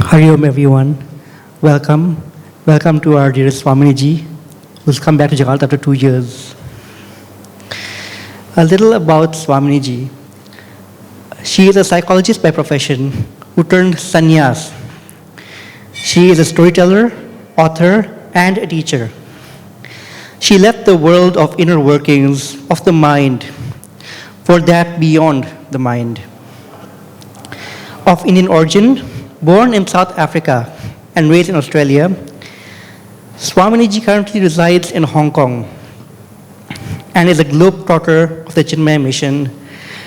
Hari Om everyone. Welcome. Welcome to our dearest Swamini Ji, who's come back to Jakarta after 2 years. A little about Swamini Ji. She is a psychologist by profession who turned sannyas. She is a storyteller, author, and a teacher. She left the world of inner workings of the mind for that beyond the mind. Of Indian origin, born in South Africa and raised in Australia, Swamini Ji currently resides in Hong Kong and is a globetrotter of the Chinmaya mission,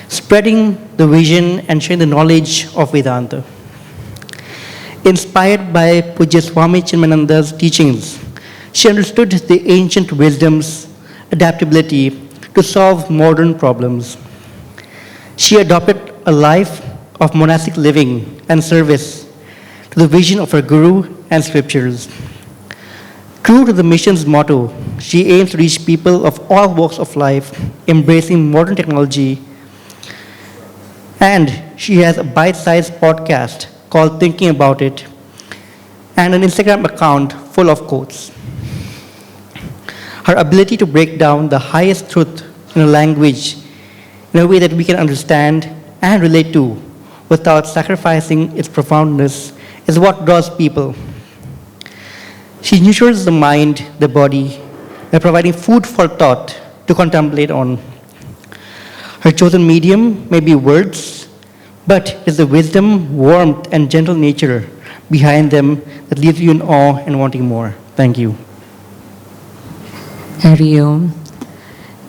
spreading the vision and sharing the knowledge of Vedanta. Inspired by Pujya Swami Chinmayananda's teachings, she understood the ancient wisdom's adaptability to solve modern problems. She adopted a life of monastic living and service to the vision of her guru and scriptures. True to the mission's motto, she aims to reach people of all walks of life, embracing modern technology. And she has a bite-sized podcast called Thinking About It, and an Instagram account full of quotes. Her ability to break down the highest truth in a language in a way that we can understand and relate to without sacrificing its profoundness is what draws people. She nurtures the mind, the body, by providing food for thought to contemplate on. Her chosen medium may be words, but it is the wisdom, warmth, and gentle nature behind them that leaves you in awe and wanting more. Thank you. Hari Om.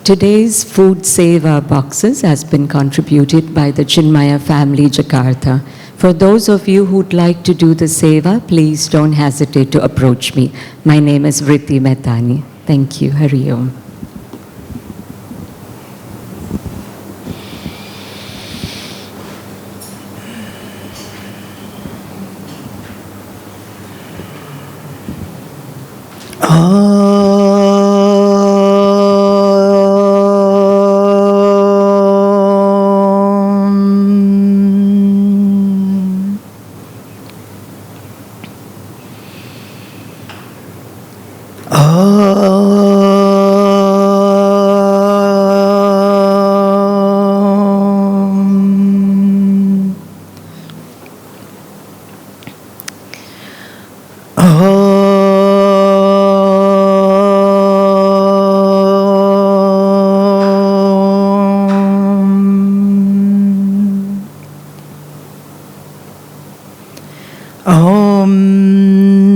Today's food seva boxes has been contributed by the Chinmaya Family Jakarta. For those of you who'd like to do the seva, please don't hesitate to approach me. My name is Vritti Metani. Thank you. Hari Om.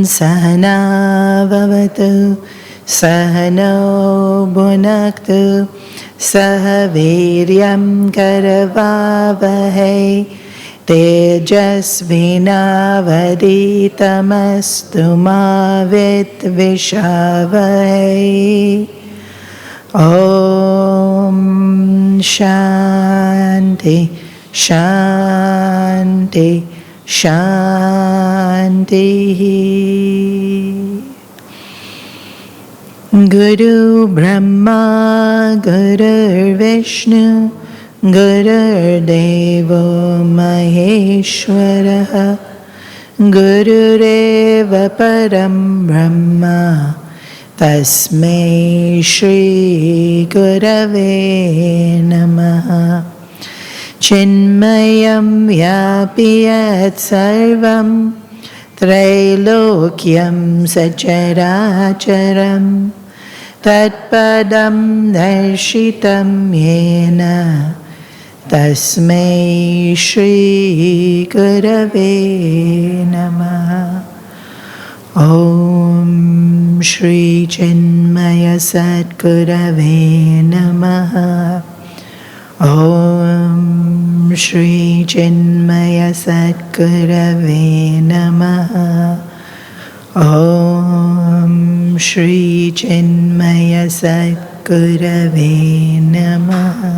Sahana Bhavatu Sahano Bhunaktu Sahaviryam Karavavahe Tejasvinavaditamastu ma Vitvishavahe. Om Shanti Shanti Shanti. Guru Brahma Guru Vishnu Guru Devo Maheshwara Guru Deva Param Brahma Tasmai Shri Gurave Namaha. Chinmayam Vyapiyat Sarvam Trailokyam Sacharacharam Tatpadam Darshitam Yena Tasmai Shri Gurave Namaha. Om Shri Chinmaya Satgurave Namaha. Om Shri Chinmaya Satgurave Namaha. Om Shri Chinmaya Satgurave Namaha.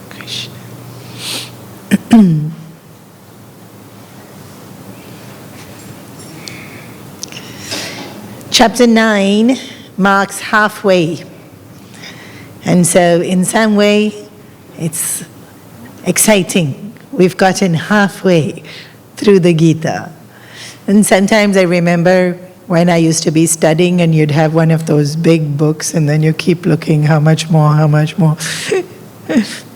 Krishna. Chapter 9 marks halfway And so in some way, it's exciting. We've gotten halfway through the Gita. And sometimes I remember when I used to be studying and you'd have one of those big books and then you keep looking, how much more, how much more.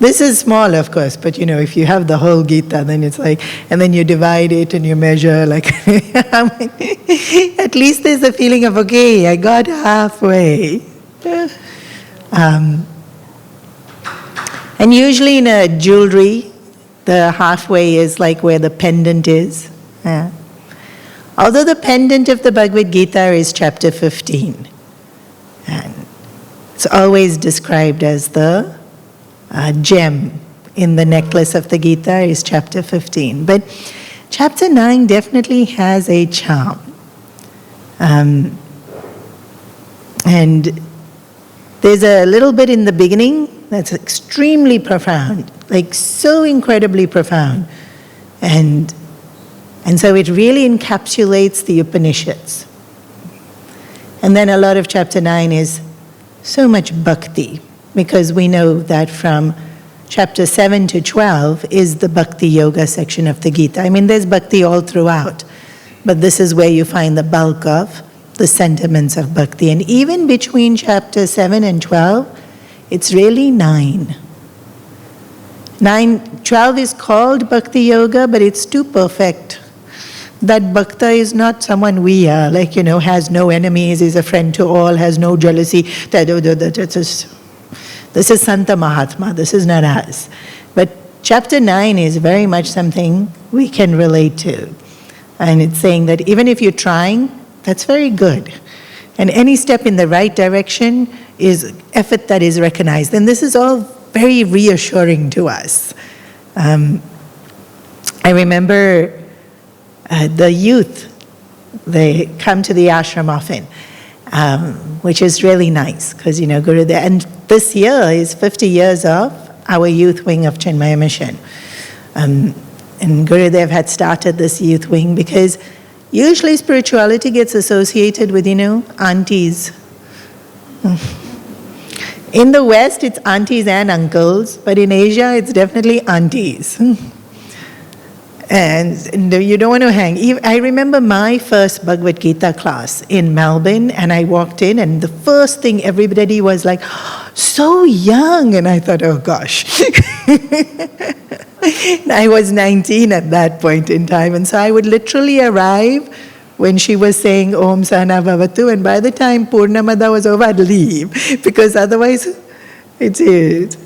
This is small, of course, but if you have the whole Gita, then it's like, and then you divide it and you measure, like, at least there's a feeling of, okay, I got halfway. And usually in a jewelry, the halfway is like where the pendant is. Although the pendant of the Bhagavad Gita is chapter 15. And it's always described as the gem in the necklace of the Gita is chapter 15. But chapter 9 definitely has a charm. And there's a little bit in the beginning that's extremely profound, like so incredibly profound. And so it really encapsulates the Upanishads. And then a lot of chapter 9 is so much bhakti, because we know that from chapter 7 to 12 is the bhakti yoga section of the Gita. I mean, there's bhakti all throughout, but this is where you find the bulk of the sentiments of bhakti. And even between chapter 7 and 12, it's really 9. 12 is called bhakti yoga, but it's too perfect. That bhakta is not someone we are, like, has no enemies, is a friend to all, has no jealousy. This is Santa Mahatma, this is not us. But chapter 9 is very much something we can relate to. And it's saying that even if you're trying, that's very good. And any step in the right direction is effort that is recognized. And this is all very reassuring to us. I remember the youth, they come to the ashram often, which is really nice because, Gurudev, and this year is 50 years of our youth wing of Chinmaya Mission. And Gurudev had started this youth wing because usually spirituality gets associated with, aunties. In the West, it's aunties and uncles, but in Asia, it's definitely aunties. And you don't want to hang. I remember my first Bhagavad Gita class in Melbourne, and I walked in, and the first thing everybody was like, so young. And I thought, oh gosh. I was 19 at that point in time, and so I would literally arrive when she was saying Om Sahana Bhavatu, and by the time Purnamada was over, I'd leave, because otherwise it's it.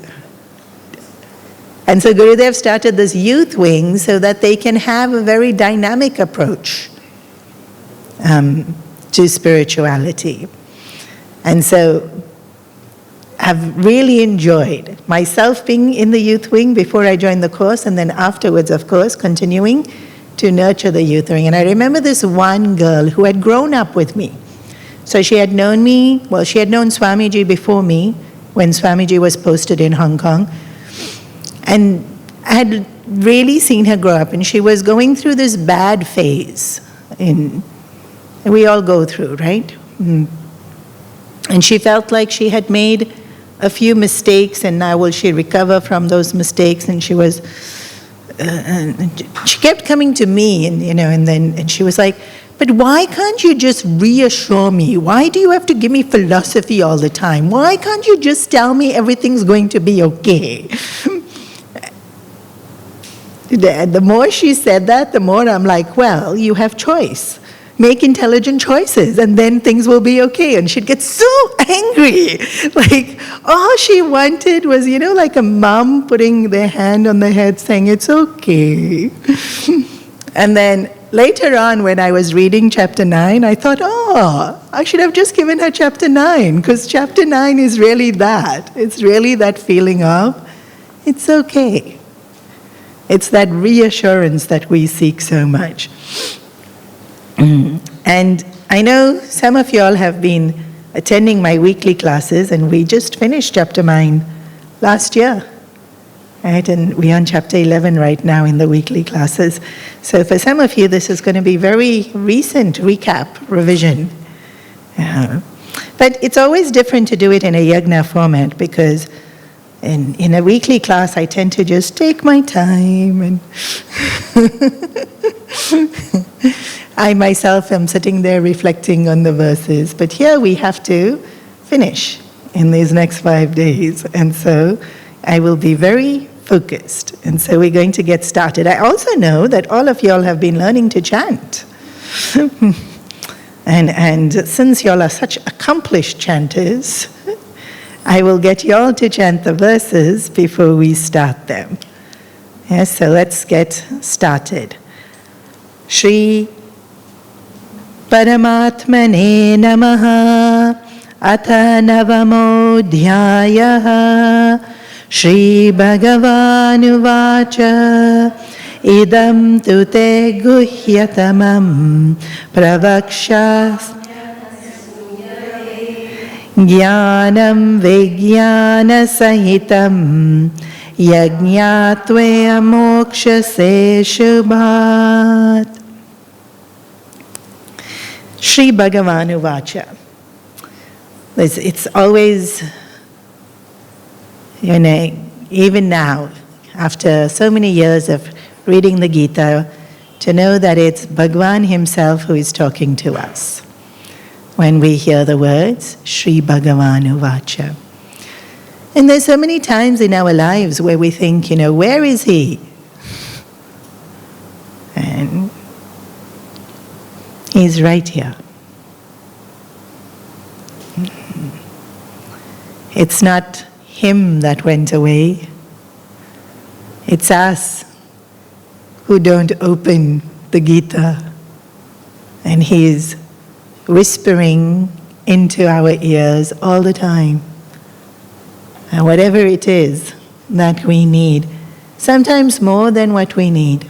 And so Gurudev started this youth wing so that they can have a very dynamic approach to spirituality. And so I've really enjoyed myself being in the youth wing before I joined the course, and then afterwards, of course, continuing to nurture the youth wing. And I remember this one girl who had grown up with me. So she had known me, she had known Swamini Ji before me, when Swamini Ji was posted in Hong Kong. And I had really seen her grow up, and she was going through this bad phase. We all go through, right? And she felt like she had made a few mistakes, and now will she recover from those mistakes? And she was, she kept coming to me, and she was like, but why can't you just reassure me? Why do you have to give me philosophy all the time? Why can't you just tell me everything's going to be okay? The more she said that, the more I'm like, well, you have choice. Make intelligent choices, and then things will be okay. And she'd get so angry. Like, all she wanted was, like a mom putting their hand on the head saying, it's okay. And then later on, when I was reading chapter 9, I thought, I should have just given her chapter 9, because chapter 9 is really that. It's really that feeling of, it's okay. It's that reassurance that we seek so much. And I know some of you all have been attending my weekly classes, and we just finished chapter 9 last year. Right? And we're on chapter 11 right now in the weekly classes. So for some of you, this is going to be very recent recap, revision. But it's always different to do it in a yagna format, because in a weekly class I tend to just take my time and I myself am sitting there reflecting on the verses. But here we have to finish in these next 5 days. And so I will be very focused. And so we're going to get started. I also know that all of y'all have been learning to chant. and since y'all are such accomplished chanters, I will get y'all to chant the verses before we start them. Yes, so let's get started. Shri Paramatmane Namaha Atha Navamo Dhyayaha Shri Bhagavanuvacha Idam tu te guhyatamam Pravaksha Jnanam Vijnana Sahitam Yagna Moksha Se Shubhat. Shri Bhagavanuvacha. It's always, even now, after so many years of reading the Gita, to know that it's Bhagavan himself who is talking to us when we hear the words Shri Bhagavanuvacha. And there's so many times in our lives where we think, where is he? And he's right here. It's not him that went away. It's us who don't open the Gita, and he's whispering into our ears all the time. And whatever it is that we need, sometimes more than what we need.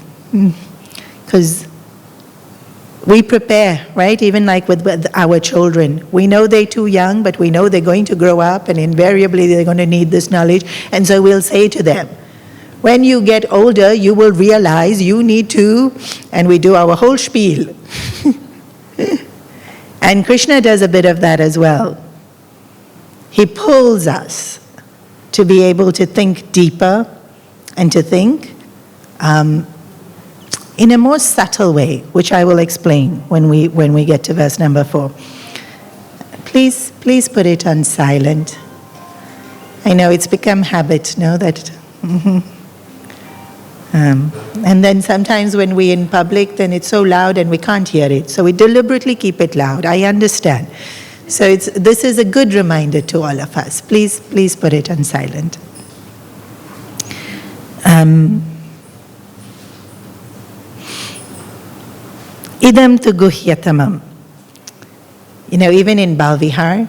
Because we prepare, right? Even like with our children. We know they're too young, but we know they're going to grow up and invariably they're going to need this knowledge. And so we'll say to them, when you get older, you will realize you need to, and we do our whole spiel. And Krishna does a bit of that as well. He pulls us to be able to think deeper and to think in a more subtle way, which I will explain when we get to verse number 4. Please put it on silent. I know it's become habit, that. And then sometimes when we're in public, then it's so loud and we can't hear it. So we deliberately keep it loud. I understand. So this is a good reminder to all of us. Please put it on silent. Idam tu guhyatamam. Even in Balvihar,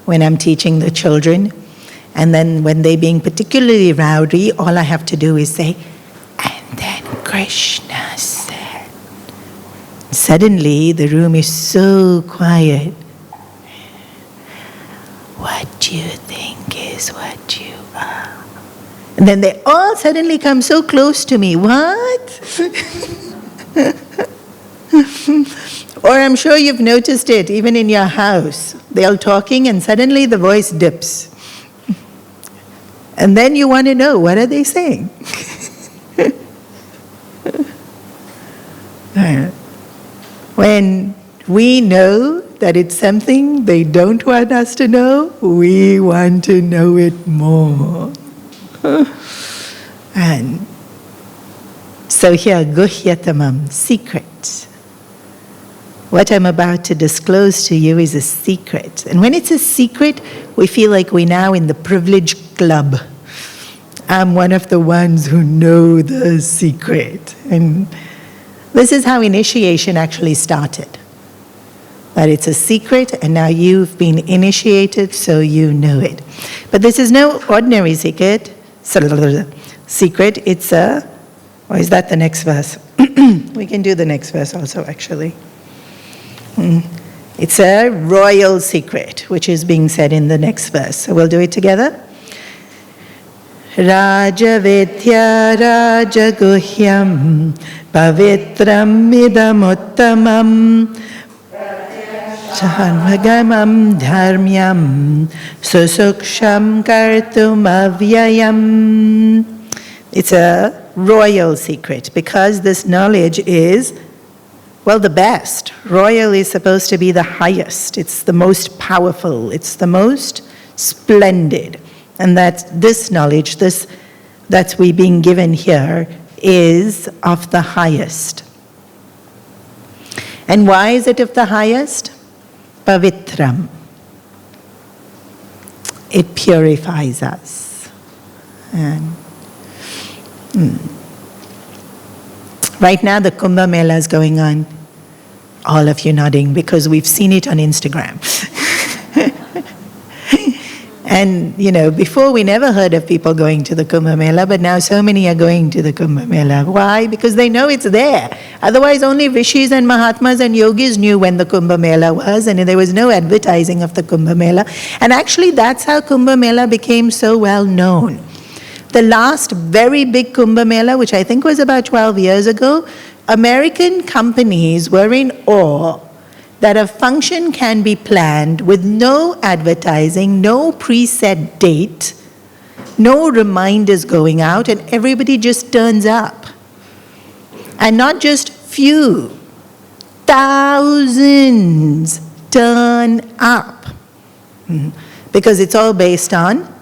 when I'm teaching the children, and then when they're being particularly rowdy, all I have to do is say, and then Krishna said. Suddenly, the room is so quiet. What you think is what you are. And then they all suddenly come so close to me. What? Or I'm sure you've noticed it, even in your house. They're all talking and suddenly the voice dips. And then you want to know, what are they saying? When we know that it's something they don't want us to know, we want to know it more. And so here, guhyatamam, secret. What I'm about to disclose to you is a secret. And when it's a secret, we feel like we're now in the privileged club. I'm one of the ones who know the secret. And this is how initiation actually started. That it's a secret, and now you've been initiated, so you know it. But this is no ordinary secret. It's a, or is that the next verse? We can do the next verse also, actually. It's a royal secret, which is being said in the next verse. So we'll do it together. Rajavedya Rajaguhyam Pavitram Idamuttamam Charmagamam dharmyam susuksham kartum avyayam. It's a royal secret because this knowledge is, well, the best. Royal is supposed to be the highest. It's the most powerful. It's the most splendid. And that this knowledge, this that we're being given here, is of the highest. And why is it of the highest? Pavitram. It purifies us. And, right now the Kumbh Mela is going on. All of you nodding because we've seen it on Instagram. And, before we never heard of people going to the Kumbh Mela, but now so many are going to the Kumbh Mela. Why? Because they know it's there. Otherwise, only rishis and mahatmas and yogis knew when the Kumbh Mela was, and there was no advertising of the Kumbh Mela. And actually, that's how Kumbh Mela became so well known. The last very big Kumbh Mela, which I think was about 12 years ago, American companies were in awe that a function can be planned with no advertising, no preset date, no reminders going out, and everybody just turns up. And not just few, thousands turn up. Because it's all based on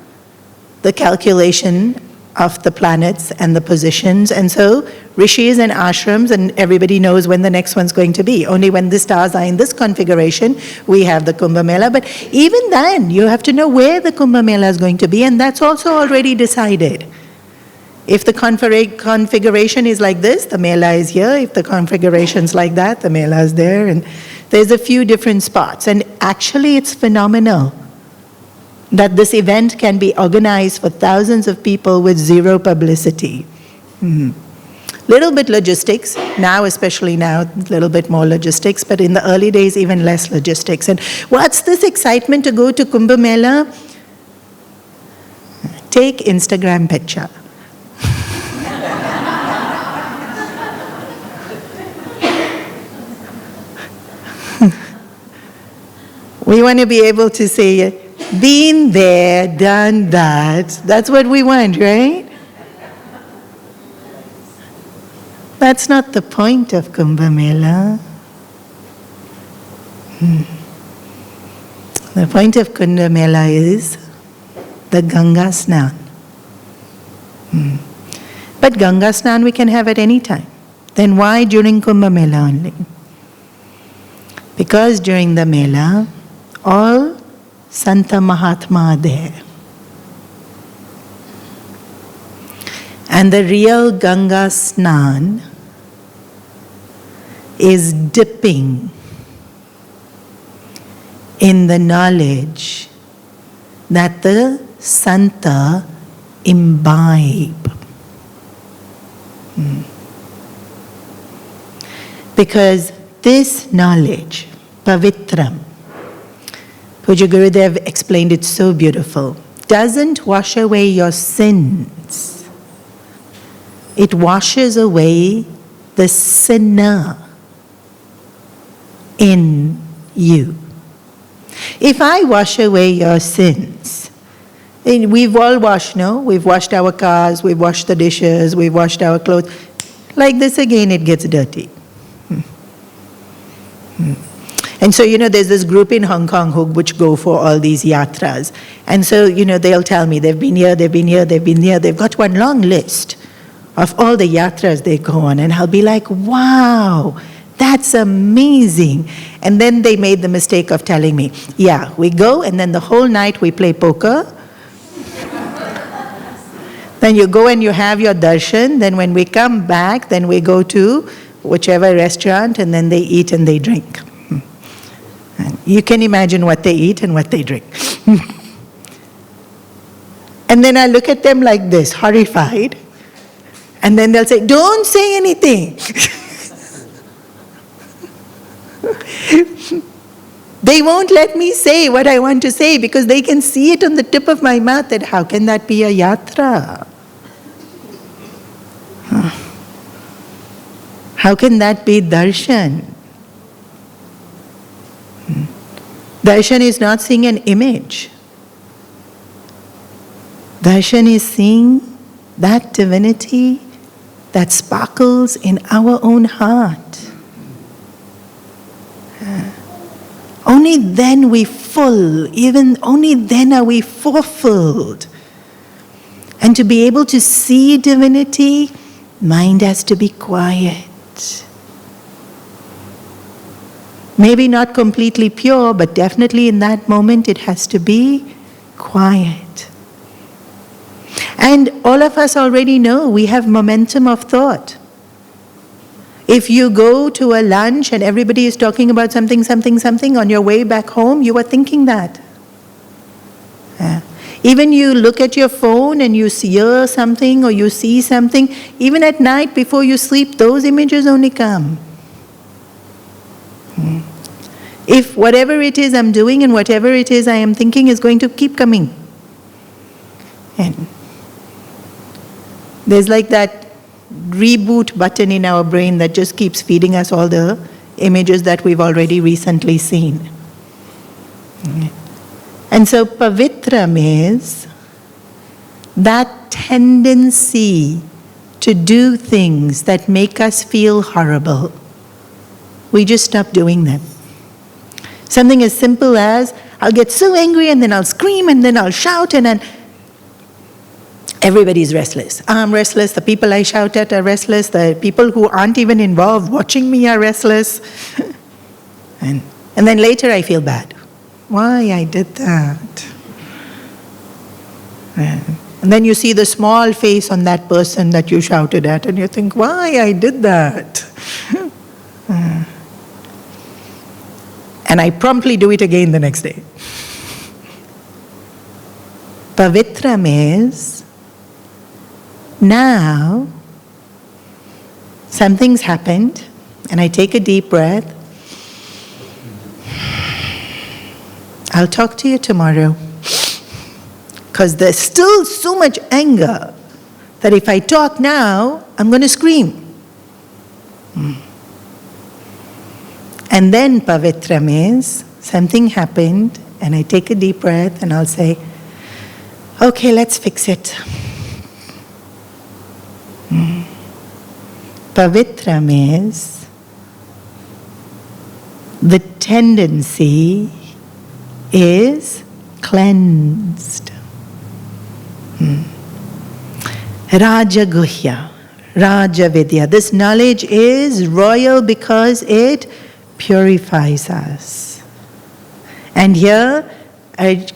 the calculation of the planets and the positions. And so rishis and ashrams and everybody knows when the next one's going to be. Only when the stars are in this configuration, we have the Kumbh Mela. But even then, you have to know where the Kumbh Mela is going to be, and that's also already decided. If the configuration is like this, the Mela is here. If the configuration's like that, the Mela is there. And there's a few different spots. And actually, it's phenomenal that this event can be organized for thousands of people with zero publicity. Little bit logistics, now especially now, a little bit more logistics, but in the early days, even less logistics. And what's this excitement to go to Kumbh Mela? Take Instagram picture. We want to be able to say, been there, done that. That's what we want, right? That's not the point of Kumbh Mela. The point of Kumbh Mela is the Ganga Snan. But Ganga Snan we can have at any time. Then why during Kumbh Mela only? Because during the Mela, all Santa Mahatma are there. And the real Ganga Snan is dipping in the knowledge that the Santa imbibe. Because this knowledge, Pavitram, Puja Gurudev explained it so beautiful, doesn't wash away your sins. It washes away the sinner in you. If I wash away your sins, we've all washed, no? We've washed our cars, we've washed the dishes, we've washed our clothes. Like this again, it gets dirty. And so, there's this group in Hong Kong which go for all these yatras. And so, they'll tell me, they've been here, they've been here, they've been here. They've got one long list of all the yatras they go on. And I'll be like, wow, that's amazing. And then they made the mistake of telling me, yeah, we go and then the whole night we play poker. Then you go and you have your darshan. Then when we come back, then we go to whichever restaurant and then they eat and they drink. And you can imagine what they eat and what they drink. And then I look at them like this, horrified. And then they'll say, don't say anything. They won't let me say what I want to say because they can see it on the tip of my mouth that how can that be a yatra? How can that be darshan? Darshan is not seeing an image. Darshan is seeing that divinity that sparkles in our own heart. Only then we full, even only then are we fulfilled. And to be able to see divinity, mind has to be quiet. Maybe not completely pure, but definitely in that moment it has to be quiet. And all of us already know we have momentum of thought. If you go to a lunch and everybody is talking about something, on your way back home, you are thinking that. Even you look at your phone and you hear something or you see something, even at night before you sleep, those images only come. If whatever it is I'm doing and whatever it is I am thinking is going to keep coming. And there's like that reboot button in our brain that just keeps feeding us all the images that we've already recently seen. And so pavitram is that tendency to do things that make us feel horrible. We just stop doing them. Something as simple as, I'll get so angry and then I'll scream and then I'll shout and then everybody's restless. I'm restless, the people I shout at are restless, the people who aren't even involved watching me are restless. And then later I feel bad. Why I did that? And then you see the small face on that person that you shouted at and you think, why I did that? And I promptly do it again the next day. Pavitram is, now something's happened and I take a deep breath. I'll talk to you tomorrow. Because there's still so much anger that if I talk now, I'm going to scream. And then pavitram is, something happened and I take a deep breath and I'll say, okay, let's fix it. Pavitram is the tendency is cleansed. Rajaguhya, Rajavidya. This knowledge is royal because it purifies us. And here,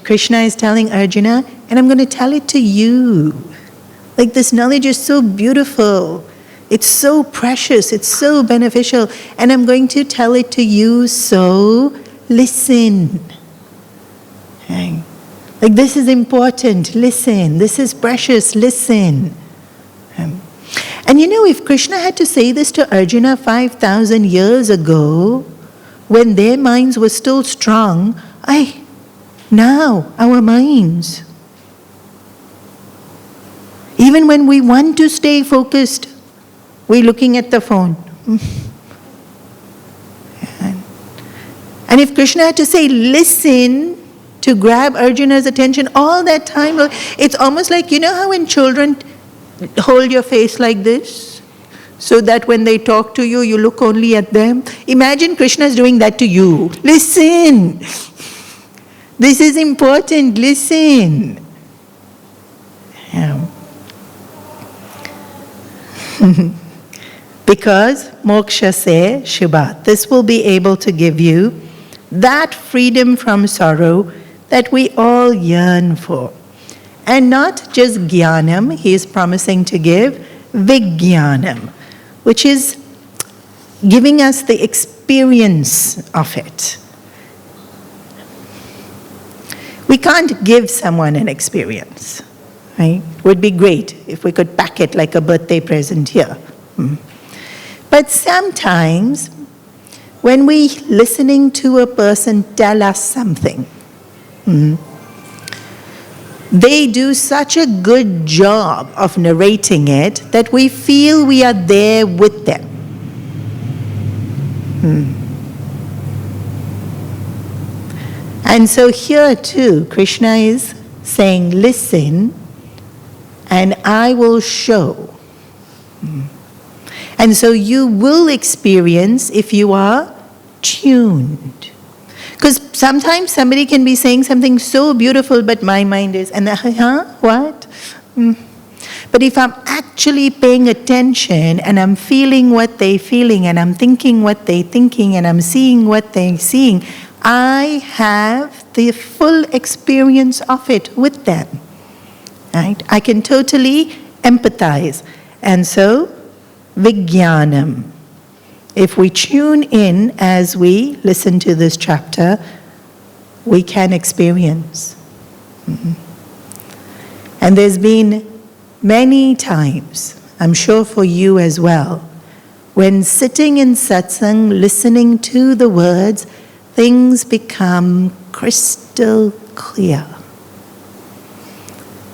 Krishna is telling Arjuna, and I'm going to tell it to you. Like, this knowledge is so beautiful. It's so precious. It's so beneficial. And I'm going to tell it to you, so listen. Okay. Like, this is important. Listen. This is precious. Listen. And you know, if Krishna had to say this to Arjuna 5,000 years ago, when their minds were still strong, now our minds, even when we want to stay focused, we're looking at the phone. And if Krishna had to say, listen, to grab Arjuna's attention all that time, it's almost like, you know how when children hold your face like this, so that when they talk to you, you look only at them? Imagine Krishna's doing that to you. Listen. This is important. Listen. Yeah. Because moksha se shubha. This will be able to give you that freedom from sorrow that we all yearn for. And not just jnanam, he is promising to give vijnanam, which is giving us the experience of it. We can't give someone an experience, right? It would be great if we could pack it like a birthday present here. But sometimes, when we're listening to a person tell us something, they do such a good job of narrating it that we feel we are there with them. And so here too, Krishna is saying, listen, and I will show. And so you will experience if you are tuned. Because sometimes somebody can be saying something so beautiful, but my mind is, and what? But if I'm actually paying attention and I'm feeling what they're feeling and I'm thinking what they're thinking and I'm seeing what they're seeing, I have the full experience of it with them. Right? I can totally empathize. And so, Vijnanam. If we tune in as we listen to this chapter, we can experience. And there's been many times, I'm sure for you as well, when sitting in satsang, listening to the words, things become crystal clear.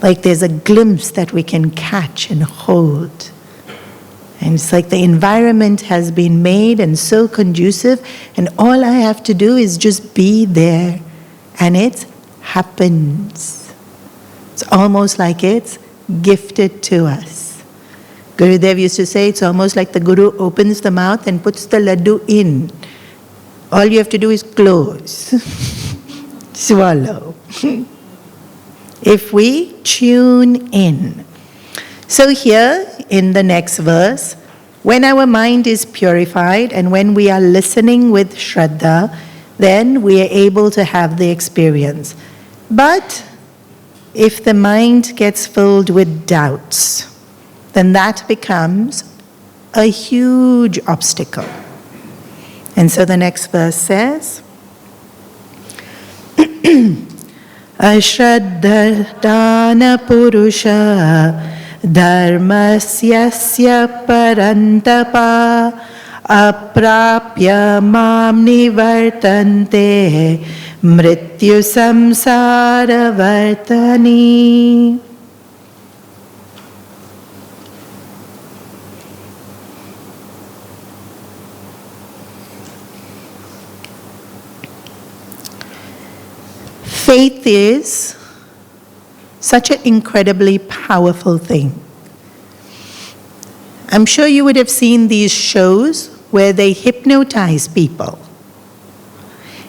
Like there's a glimpse that we can catch and hold. And it's like the environment has been made and so conducive, and all I have to do is just be there, and it happens. It's almost like it's gifted to us. Gurudev used to say it's almost like the Guru opens the mouth and puts the laddu in. All you have to do is close, swallow. If we tune in. So here in the next verse, when our mind is purified and when we are listening with Shraddha, then we are able to have the experience. But if the mind gets filled with doubts, then that becomes a huge obstacle. And so the next verse says, Ashraddhana Purusha Dharmasyasya Parantapa Aprapya Mam Nivartante Mrityu Samsara Vartani. Faith is such an incredibly powerful thing. I'm sure you would have seen these shows where they hypnotize people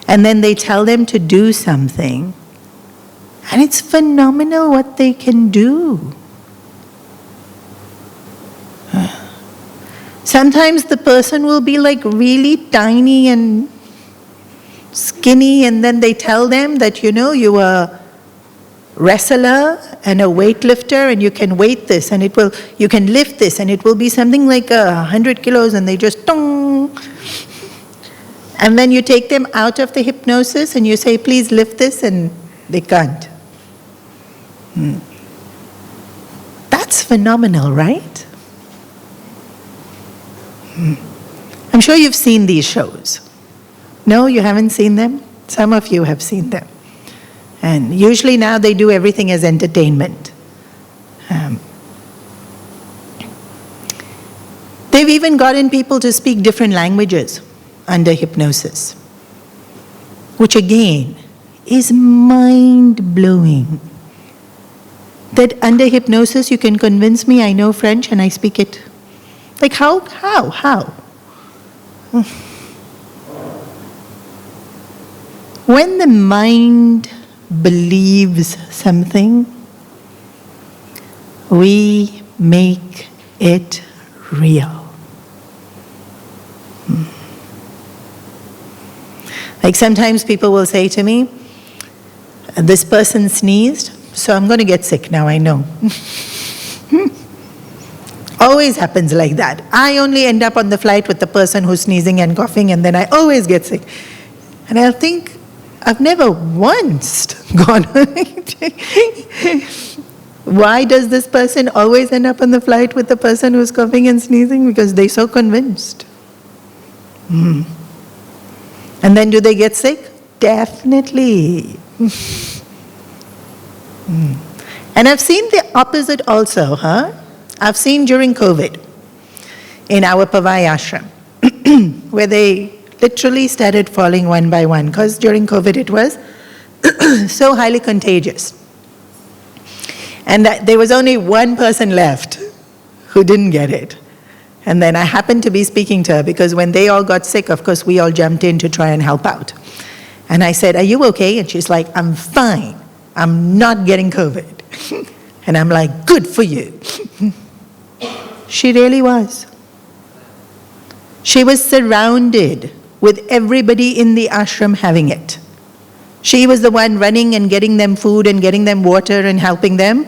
and then they tell them to do something, and it's phenomenal what they can do. Sometimes the person will be like really tiny and skinny, and then they tell them that, you know, you are wrestler and a weightlifter and you can weight this and you can lift this and it will be something like 100 kilos, and they just tong. And then you take them out of the hypnosis and you say, please lift this, and they can't. That's phenomenal, right? I'm sure you've seen these shows. No, you haven't seen them? Some of you have seen them. And usually now they do everything as entertainment. They've even gotten people to speak different languages under hypnosis, which again is mind-blowing. That under hypnosis you can convince me I know French and I speak it. Like how? When the mind believes something, we make it real. Like sometimes people will say to me, this person sneezed, so I'm going to get sick now, I know. Always happens like that. I only end up on the flight with the person who's sneezing and coughing, and then I always get sick. And I'll think, I've never once gone. Why does this person always end up on the flight with the person who's coughing and sneezing? Because they're so convinced. And then do they get sick? Definitely. And I've seen the opposite also, I've seen during COVID in our Pavai ashram, where they literally started falling one by one, because during COVID it was so highly contagious. And that there was only one person left who didn't get it. And then I happened to be speaking to her because when they all got sick, of course, we all jumped in to try and help out. And I said, "Are you okay?" And she's like, "I'm fine. I'm not getting COVID." And I'm like, "Good for you." She really was. She was surrounded with everybody in the ashram having it. She was the one running and getting them food and getting them water and helping them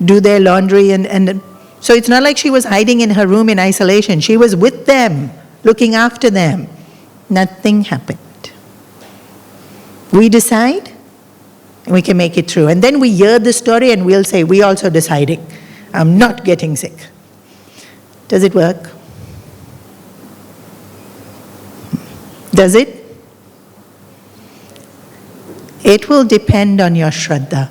do their laundry. And so it's not like she was hiding in her room in isolation. She was with them, looking after them. Nothing happened. We decide, and we can make it through. And then we hear the story and we'll say, "We also deciding. I'm not getting sick." Does it work? Does it? It will depend on your Shraddha.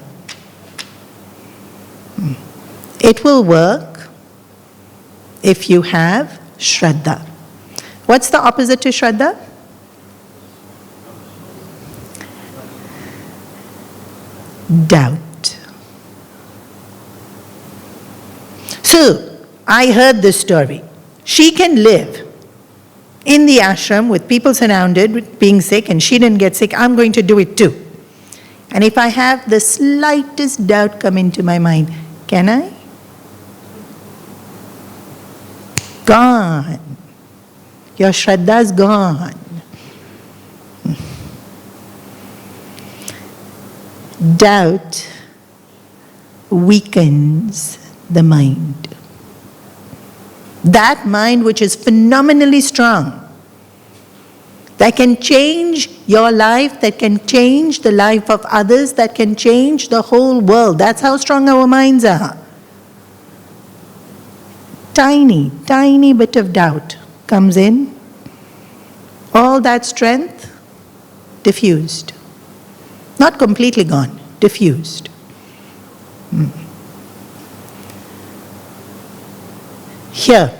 It will work if you have Shraddha. What's the opposite to Shraddha? Doubt. So, I heard this story. She can live in the ashram with people surrounded with being sick, and she didn't get sick. I'm going to do it too. And if I have the slightest doubt come into my mind, can I? Gone. Your Shraddha's gone. Doubt weakens the mind. That mind which is phenomenally strong, that can change your life, that can change the life of others, that can change the whole world. That's how strong our minds are. Tiny, tiny bit of doubt comes in. All that strength diffused. Not completely gone, diffused. Here,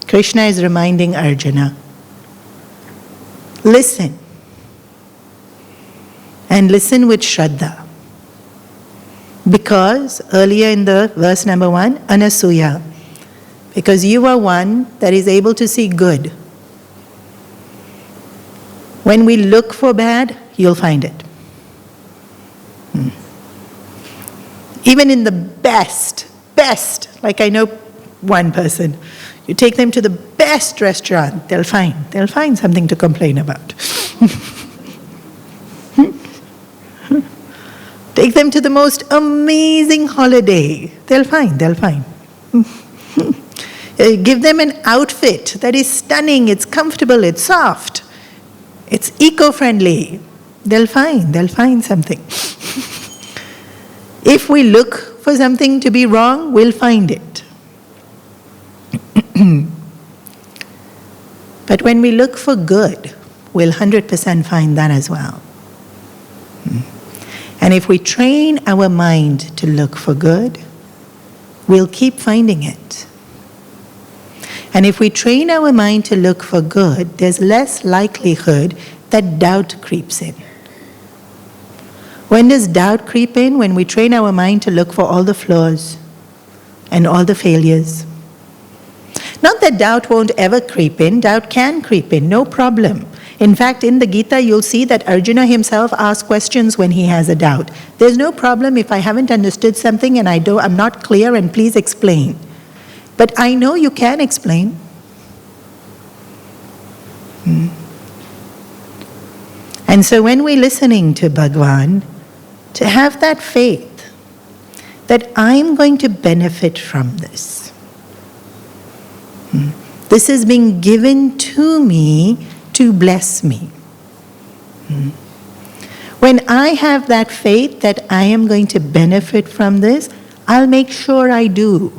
Krishna is reminding Arjuna, listen. And listen with Shraddha. Because earlier in the verse number 1, Anasuya, because you are one that is able to see good. When we look for bad, you'll find it. Even in the best, like I know one person, you take them to the best restaurant, they'll find something to complain about. Take them to the most amazing holiday, they'll find. Give them an outfit that is stunning, it's comfortable, it's soft, it's eco-friendly, they'll find something. If we look for something to be wrong, we'll find it. But when we look for good, we'll 100% find that as well. And if we train our mind to look for good, we'll keep finding it. And if we train our mind to look for good, there's less likelihood that doubt creeps in. When does doubt creep in? When we train our mind to look for all the flaws and all the failures. Not that doubt won't ever creep in, doubt can creep in, no problem. In fact, in the Gita, you'll see that Arjuna himself asks questions when he has a doubt. There's no problem if I haven't understood something and I'm not clear, and please explain. But I know you can explain. And so when we're listening to Bhagavan, to have that faith that I'm going to benefit from this. This is being given to me to bless me. When I have that faith that I am going to benefit from this, I'll make sure I do.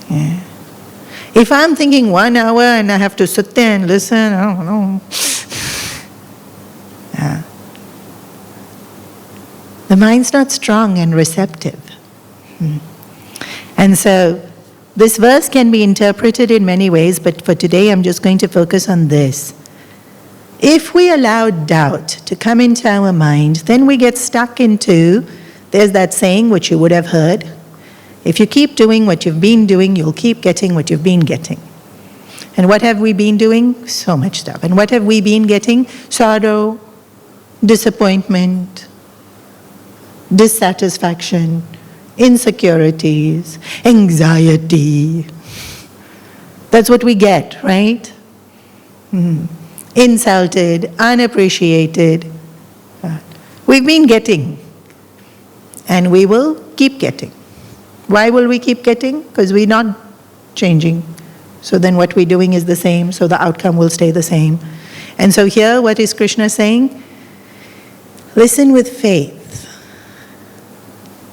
Yeah. If I'm thinking 1 hour and I have to sit there and listen, I don't know. Yeah. The mind's not strong and receptive. And so, this verse can be interpreted in many ways, but for today I'm just going to focus on this. If we allow doubt to come into our mind, then we get stuck into, there's that saying which you would have heard, if you keep doing what you've been doing, you'll keep getting what you've been getting. And what have we been doing? So much stuff. And what have we been getting? Sorrow, disappointment, dissatisfaction, insecurities, anxiety. That's what we get, right? Insulted, unappreciated. We've been getting, and we will keep getting. Why will we keep getting? Because we're not changing. So then what we're doing is the same, so the outcome will stay the same. And so here, what is Krishna saying? Listen with faith,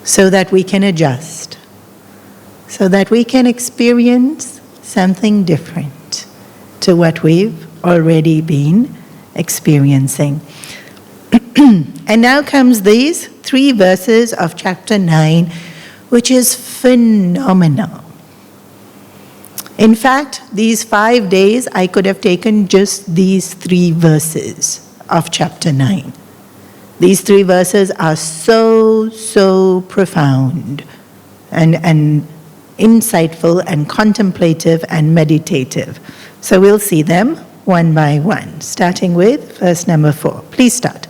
so that we can adjust, so that we can experience something different to what we've already been experiencing. And now comes these 3 verses of chapter 9, which is phenomenal. In fact, these 5 days, I could have taken just these 3 verses of chapter 9. These 3 verses are so profound and insightful and contemplative and meditative. So we'll see them one by one, starting with verse number 4. Please start.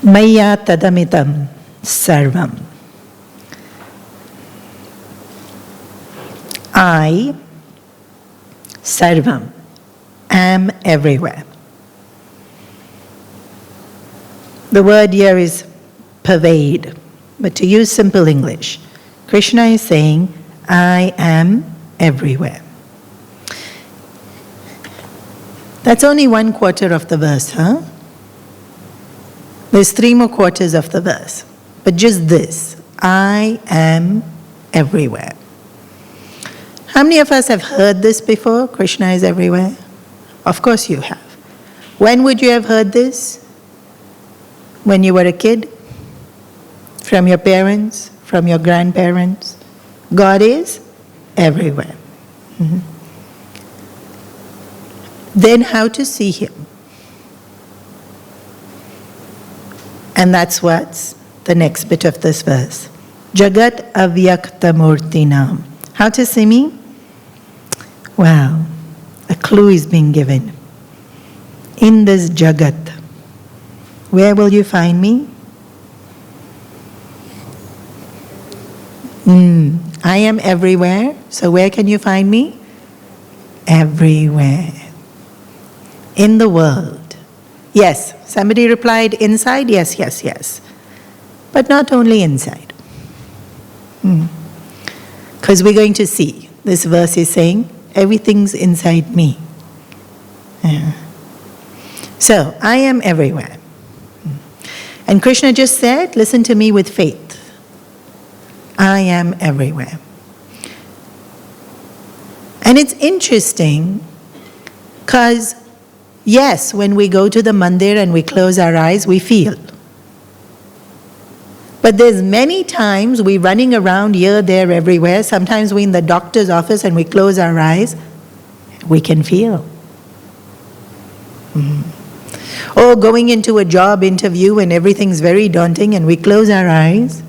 Maya tadamitam sarvam. I, sarvam, am everywhere. The word here is pervade, but to use simple English, Krishna is saying, I am everywhere. That's only 1/4 of the verse, huh? There's 3 more quarters of the verse. But just this, I am everywhere. How many of us have heard this before? Krishna is everywhere? Of course you have. When would you have heard this? When you were a kid? From your parents? From your grandparents? God is everywhere. Then how to see Him? And that's what's the next bit of this verse. Jagat avyakta murtinam. How to see me? Wow, a clue is being given. In this Jagat, where will you find me? I am everywhere, so where can you find me? Everywhere. In the world. Yes, somebody replied inside, yes. But not only inside. Because we're going to see, this verse is saying, everything's inside me. So, I am everywhere. And Krishna just said, listen to me with faith. I am everywhere. And it's interesting, because yes, when we go to the mandir and we close our eyes, we feel. But there's many times we're running around here, there, everywhere. Sometimes we're in the doctor's office and we close our eyes. We can feel. Or going into a job interview and everything's very daunting and we close our eyes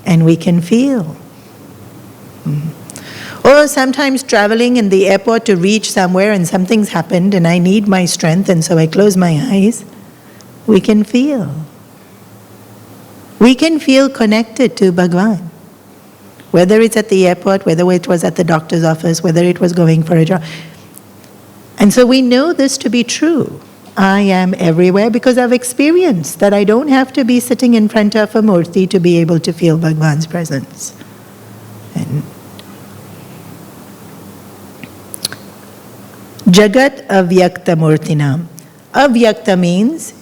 and we can feel. Or sometimes traveling in the airport to reach somewhere and something's happened and I need my strength and so I close my eyes. We can feel. We can feel connected to Bhagavan. Whether it's at the airport, whether it was at the doctor's office, whether it was going for a job. And so we know this to be true. I am everywhere because I've experienced that I don't have to be sitting in front of a murti to be able to feel Bhagavan's presence. And Jagat avyakta murtinam. Avyakta means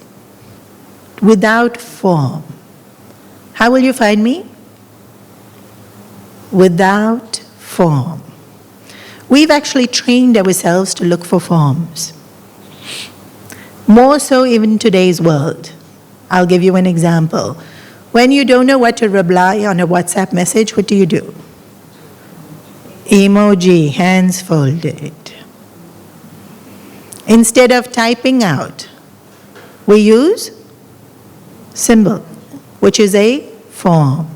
without form. How will you find me? Without form. we've actually trained ourselves to look for forms. More so even in today's world. I'll give you an example. When you don't know what to reply on a WhatsApp message, what do? Emoji, hands folded. Instead of typing out, we use symbol, which is a form.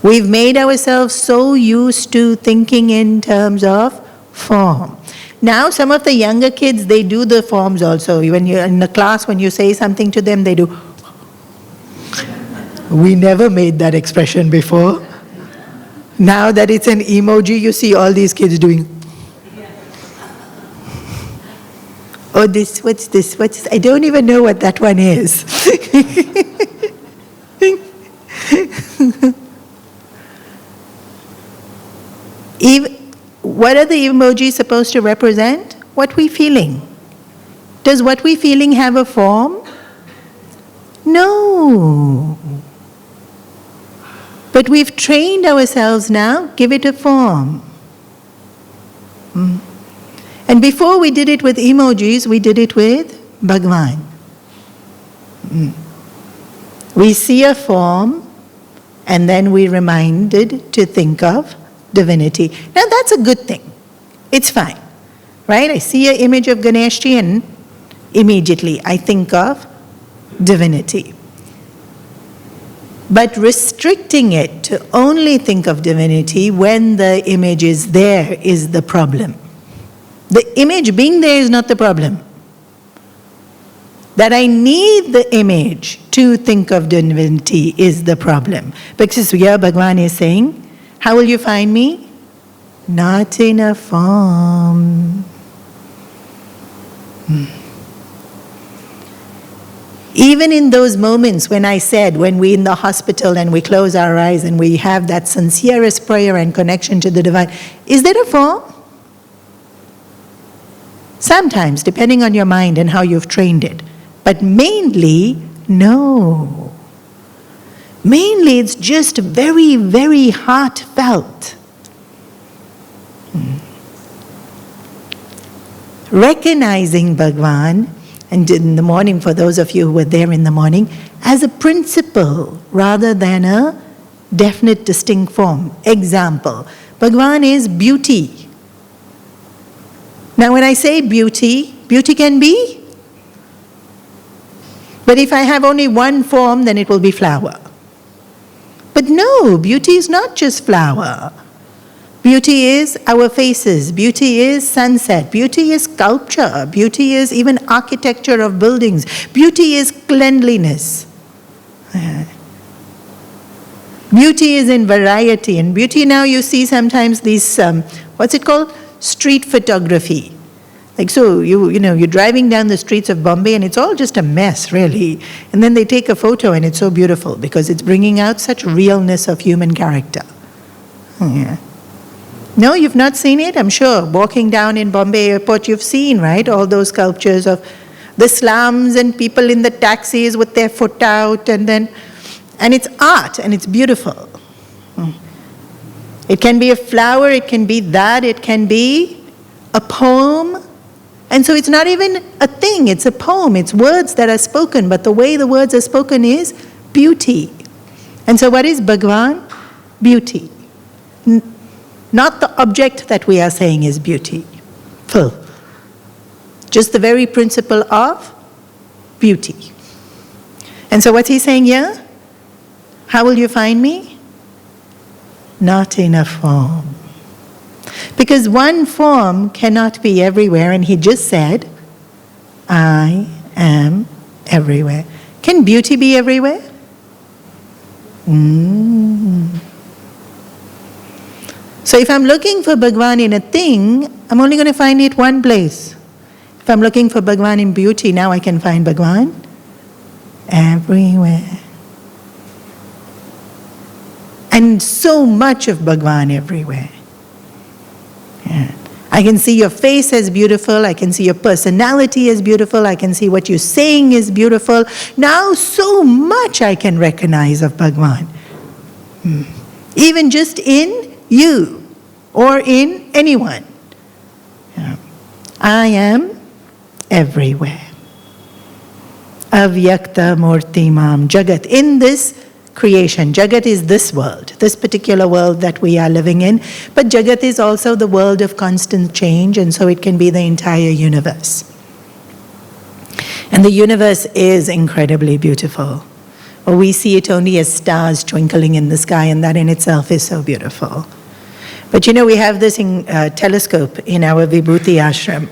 We've made ourselves so used to thinking in terms of form. Now some of the younger kids, they do the forms also. When you're in the class, when you say something to them, they do. We never made that expression before. Now that it's an emoji, you see all these kids doing. Oh, what's this? I don't even know what that one is. What are the emojis supposed to represent? What we're feeling. Does what we're feeling have a form? No. But we've trained ourselves now, give it a form. And before we did it with emojis, we did it with Bhagavan. We see a form, and then we're reminded to think of divinity. Now that's a good thing. It's fine, right? I see an image of Ganeshji and immediately I think of divinity. But restricting it to only think of divinity when the image is there is the problem. The image being there is not the problem. That I need the image to think of divinity is the problem. Because here Bhagavan is saying, how will you find me? Not in a form. Even in those moments when I said, when we're in the hospital and we close our eyes and we have that sincerest prayer and connection to the divine, is there a form? Sometimes, depending on your mind and how you've trained it. But mainly, no. Mainly, it's just very, very heartfelt. Recognizing Bhagavan, and in the morning, for those of you who were there in the morning, as a principle rather than a definite, distinct form. Example, Bhagavan is beauty. Now when I say beauty, beauty can be. But if I have only one form, then it will be flower. But no, beauty is not just flower. Beauty is our faces, beauty is sunset, beauty is sculpture, beauty is even architecture of buildings, beauty is cleanliness. Beauty is in variety, and beauty now you see sometimes these, what's it called? Street photography. Like so, you're driving down the streets of Bombay and it's all just a mess, really. And then they take a photo and it's so beautiful because it's bringing out such realness of human character. Yeah. No, you've not seen it? I'm sure. Walking down in Bombay airport, you've seen, right? All those sculptures of the slums and people in the taxis with their foot out and it's art and it's beautiful. It can be a flower, it can be that, it can be a poem. And so it's not even a thing, it's a poem, it's words that are spoken, but the way the words are spoken is beauty. And so what is Bhagavan? Beauty. Not the object that we are saying is beauty. Full. Just the very principle of beauty. And so what's he saying here? How will you find me? Not in a form. Because one form cannot be everywhere, and he just said, I am everywhere. Can beauty be everywhere? So if I'm looking for Bhagavan in a thing, I'm only going to find it one place. If I'm looking for Bhagavan in beauty, now I can find Bhagavan everywhere. And so much of Bhagavan everywhere. Yeah. I can see your face as beautiful, I can see your personality as beautiful, I can see what you're saying is beautiful. Now so much I can recognize of Bhagavan. Even just in you or in anyone. I am everywhere. Avyakta murti mam jagat. In this creation, jagat is this world, this particular world that we are living in, but jagat is also the world of constant change, and so it can be the entire universe. And the universe is incredibly beautiful. Or we see it only as stars twinkling in the sky, and that in itself is so beautiful. But we have this telescope in our Vibhuti ashram.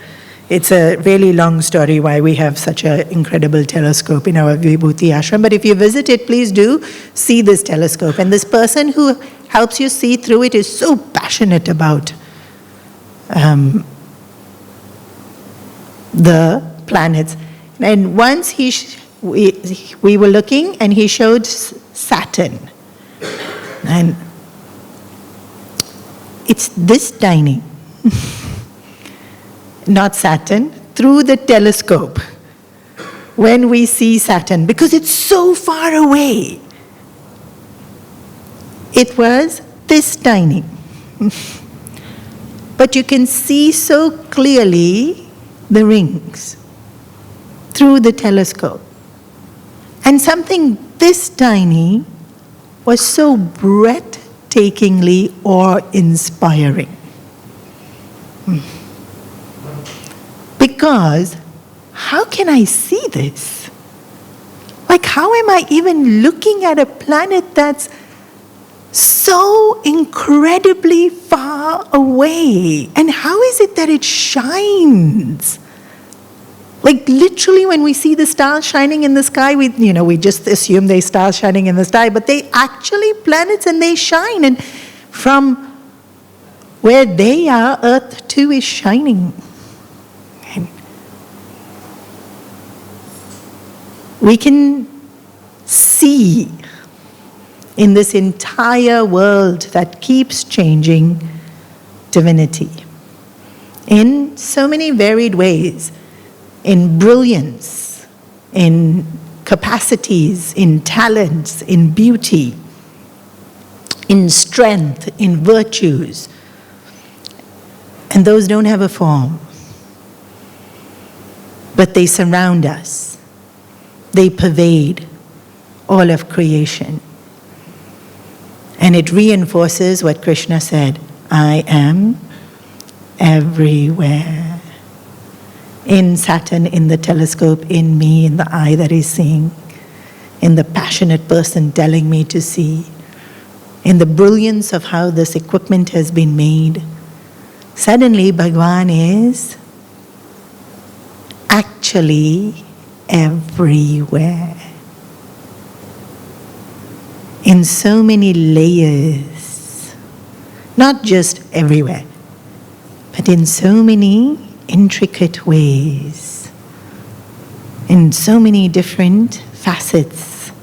It's a really long story why we have such an incredible telescope in our Vibhuti ashram. But if you visit it, please do see this telescope. And this person who helps you see through it is so passionate about the planets. And once we were looking, and he showed Saturn. And it's this tiny. Not Saturn, through the telescope, when we see Saturn, because it's so far away. It was this tiny. But you can see so clearly the rings through the telescope. And something this tiny was so breathtakingly awe-inspiring. Because how can I see this? Like, how am I even looking at a planet that's so incredibly far away? And how is it that it shines? Like, literally, when we see the stars shining in the sky, we just assume they're stars shining in the sky, but they actually planets, and they shine. And from where they are, Earth too is shining. We can see in this entire world that keeps changing divinity in so many varied ways, in brilliance, in capacities, in talents, in beauty, in strength, in virtues. And those don't have a form, but they surround us. They pervade all of creation. And it reinforces what Krishna said, I am everywhere. In Saturn, in the telescope, in me, in the eye that is seeing, in the passionate person telling me to see, in the brilliance of how this equipment has been made. Suddenly, Bhagavan is actually everywhere. In so many layers. Not just everywhere, but in so many intricate ways. In so many different facets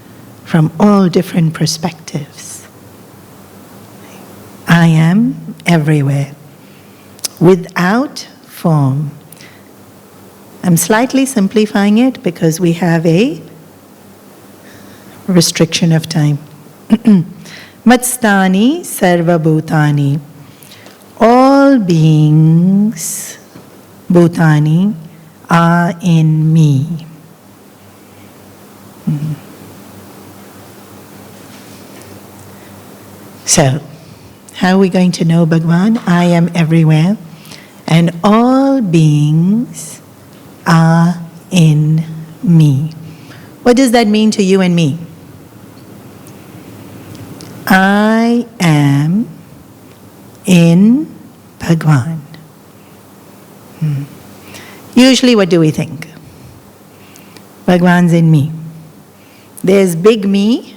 from all different perspectives. I am everywhere. Without form. I'm slightly simplifying it because we have a restriction of time. Matstani sarva bhutani. All beings, bhutani, are in me. So, how are we going to know Bhagavan? I am everywhere, and all beings are in me. What does that mean to you and me? I am in Bhagavan. Usually what do we think? Bhagavan's in me. There's big me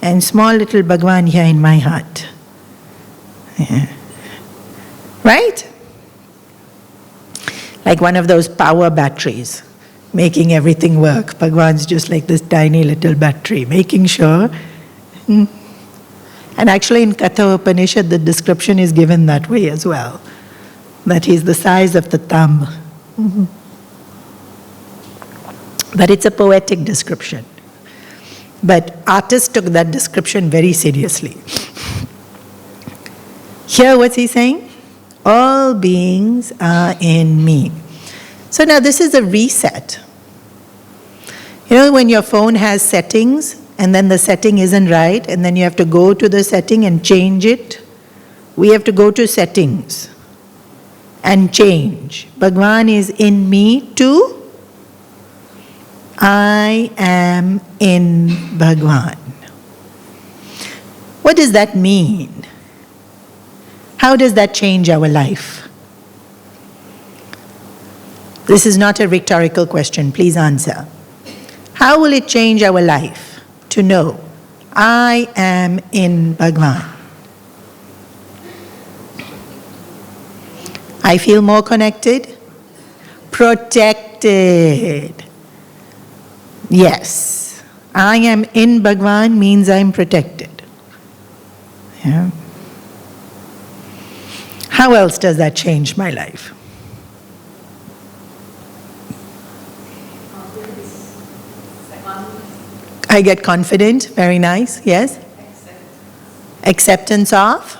and small little Bhagavan here in my heart. Yeah. Right? Like one of those power batteries, making everything work. Bhagavan's just like this tiny little battery, making sure. And actually in Katha Upanishad, the description is given that way as well. That he's the size of the thumb. But it's a poetic description. But artists took that description very seriously. Here what's he saying? All beings are in me. So now this is a reset. You know when your phone has settings and then the setting isn't right and then you have to go to the setting and change it? We have to go to settings and change. Bhagwan is in me too. I am in Bhagwan. What does that mean? How does that change our life? This is not a rhetorical question, please answer. How will it change our life to know I am in Bhagwan? I feel more connected, protected. Yes, I am in Bhagwan means I'm protected. Yeah. How else does that change my life? I get confident, very nice, yes? Acceptance of?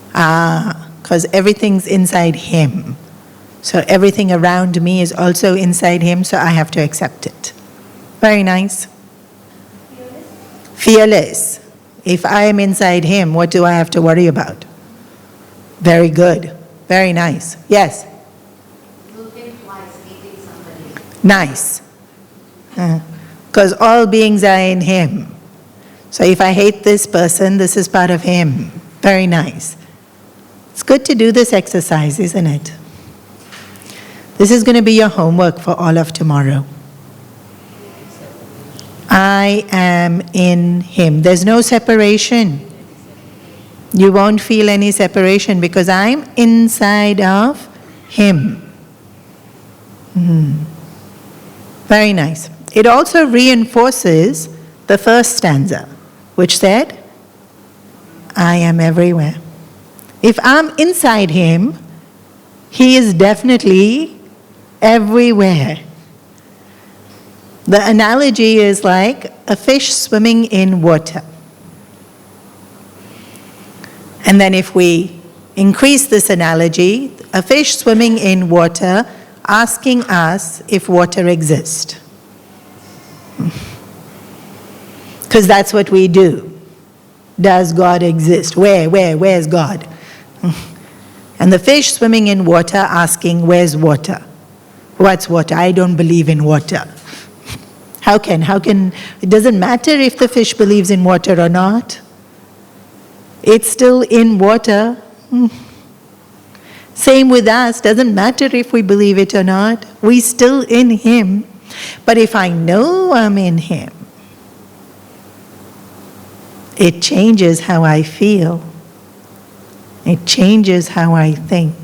Because everything's inside Him. So everything around me is also inside Him, so I have to accept it. Very nice. Fearless. If I am inside Him, what do I have to worry about? Very good. Very nice. Yes? You'll think twice hating somebody. Nice. Because all beings are in Him. So if I hate this person, this is part of Him. Very nice. It's good to do this exercise, isn't it? This is going to be your homework for all of tomorrow. I am in Him. There's no separation. You won't feel any separation because I'm inside of Him. Very nice. It also reinforces the first stanza, which said, I am everywhere. If I'm inside Him, He is definitely everywhere. The analogy is like a fish swimming in water. And then if we increase this analogy, a fish swimming in water asking us if water exists. Because that's what we do. Does God exist? Where's God? And the fish swimming in water asking, where's water? What's water? I don't believe in water. How can, it doesn't matter if the fish believes in water or not. It's still in water. Same with us, doesn't matter if we believe it or not. We're still in Him. But if I know I'm in Him, it changes how I feel. It changes how I think.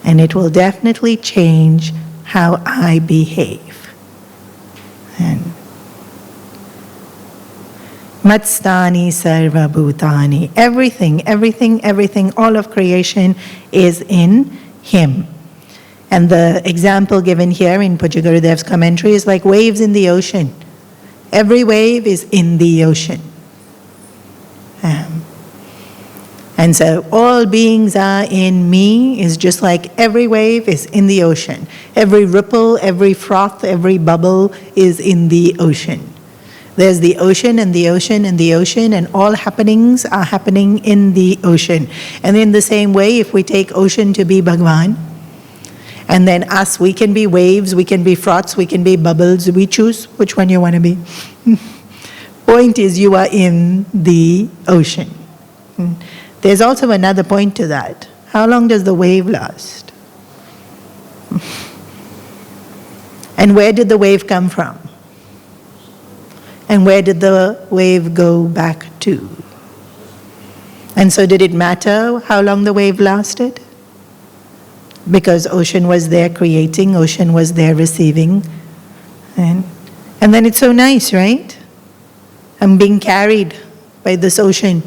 And it will definitely change how I behave. And Matstani sarva bhutani. Everything, all of creation is in Him. And the example given here in Pujya Gurudev's commentary is like waves in the ocean. Every wave is in the ocean. And so all beings are in me is just like every wave is in the ocean. Every ripple, every froth, every bubble is in the ocean. There's the ocean and the ocean and the ocean, and all happenings are happening in the ocean. And in the same way, if we take ocean to be Bhagwan, and then us, we can be waves, we can be froths, we can be bubbles, we choose which one you want to be. Point is, you are in the ocean. There's also another point to that. How long does the wave last? And where did the wave come from? And where did the wave go back to? And so did it matter how long the wave lasted? Because ocean was there creating, ocean was there receiving. And then it's so nice, right? I'm being carried by this ocean.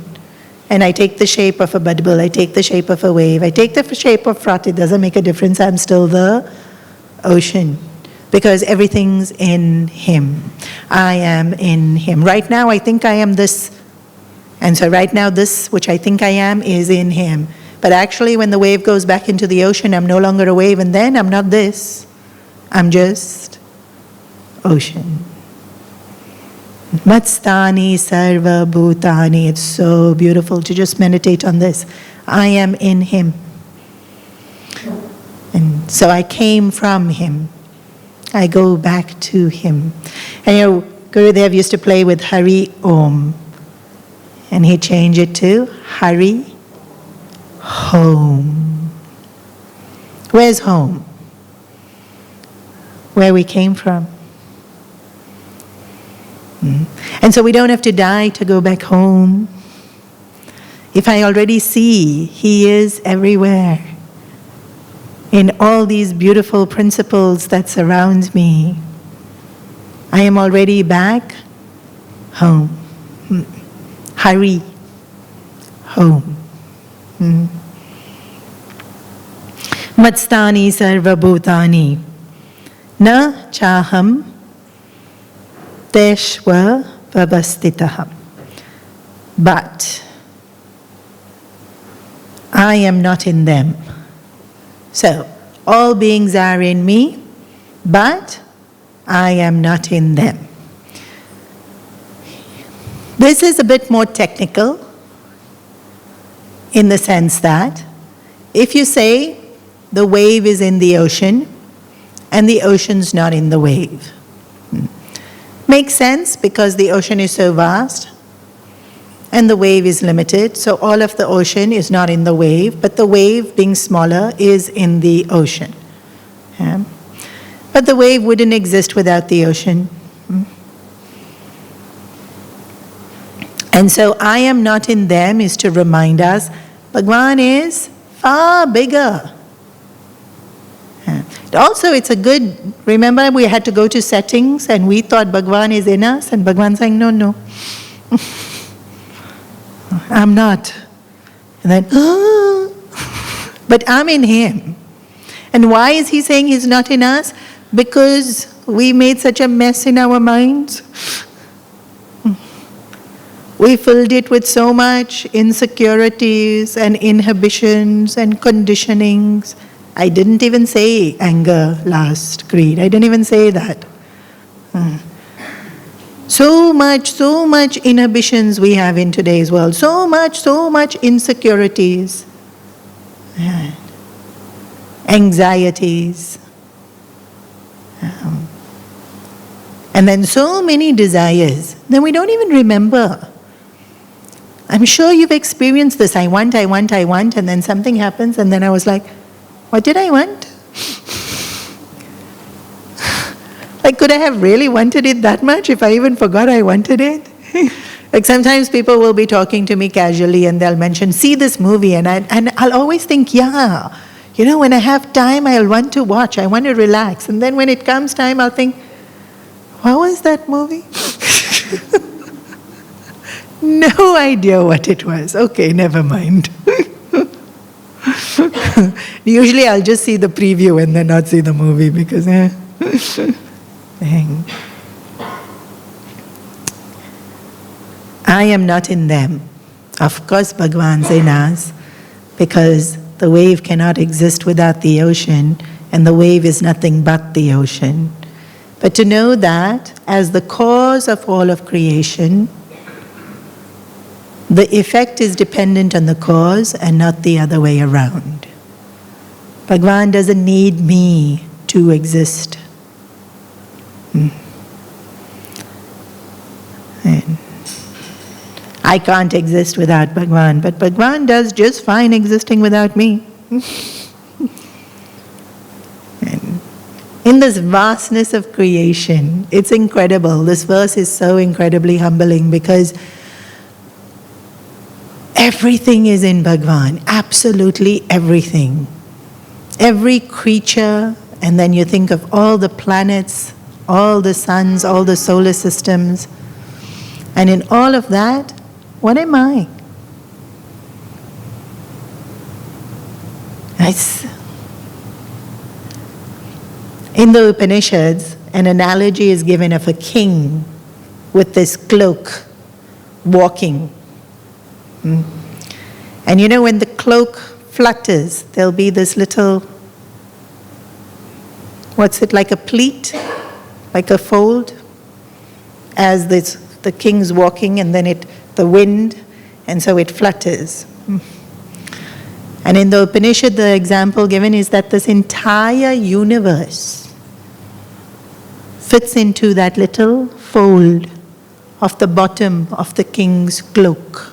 And I take the shape of a bubble, I take the shape of a wave, I take the shape of froth, it doesn't make a difference, I'm still the ocean. Because everything's in Him. I am in Him. Right now I think I am this, And so right now, this, which I think I am, is in him. But actually, when the wave goes back into the ocean, I'm no longer a wave, and then I'm not this. I'm just ocean. Matstani sarva bhutani. It's so beautiful to just meditate on this. I am in him. And so I came from him. I go back to him. And you know, Gurudev used to play with Hari Om. And he changed it to Hari Home. Where's home? Where we came from. And so we don't have to die to go back home. If I already see he is everywhere, in all these beautiful principles that surround me, I am already back home. Hari, home. Matstani sarva bhutani na chaham teshva vavastitaham. But I am not in them. So, all beings are in me, but I am not in them. This is a bit more technical in the sense that if you say the wave is in the ocean and the ocean's not in the wave, makes sense because the ocean is so vast and the wave is limited, so all of the ocean is not in the wave, but the wave being smaller is in the ocean. Yeah? But the wave wouldn't exist without the ocean. And so I am not in them is to remind us, Bhagwan is far bigger. Yeah. Also, it's a good, remember we had to go to settings and we thought Bhagwan is in us and Bhagwan saying, no. I'm not. And then, but I'm in him. And why is he saying he's not in us? Because we made such a mess in our minds. We filled it with so much insecurities and inhibitions and conditionings. I didn't even say anger, lust, greed. I didn't even say that. So much inhibitions we have in today's world. So much insecurities. Anxieties. And then so many desires. Then we don't even remember. I'm sure you've experienced this. I want, and then something happens, and then I was like, what did I want? Like, could I have really wanted it that much if I even forgot I wanted it? Like sometimes people will be talking to me casually and they'll mention, see this movie, and I'll always think, yeah, you know, when I have time, I'll want to watch, I want to relax. And then when it comes time, I'll think, what was that movie? No idea what it was. Okay, never mind. Usually I'll just see the preview and then not see the movie because I am not in them. Of course Bhagwan's in us because the wave cannot exist without the ocean and the wave is nothing but the ocean. But to know that as the cause of all of creation, the effect is dependent on the cause and not the other way around. Bhagwan doesn't need me to exist. And I can't exist without Bhagwan, but Bhagwan does just fine existing without me. And in this vastness of creation, it's incredible. This verse is so incredibly humbling because everything is in Bhagwan, absolutely everything. Every creature, and then you think of all the planets, all the suns, all the solar systems, and in all of that, what am I? In the Upanishads, an analogy is given of a king with this cloak walking And you know, when the cloak flutters, there'll be this little, what's it, like a pleat, like a fold, as the king's walking, and then the wind, and so it flutters. And in the Upanishad, the example given is that this entire universe fits into that little fold of the bottom of the king's cloak.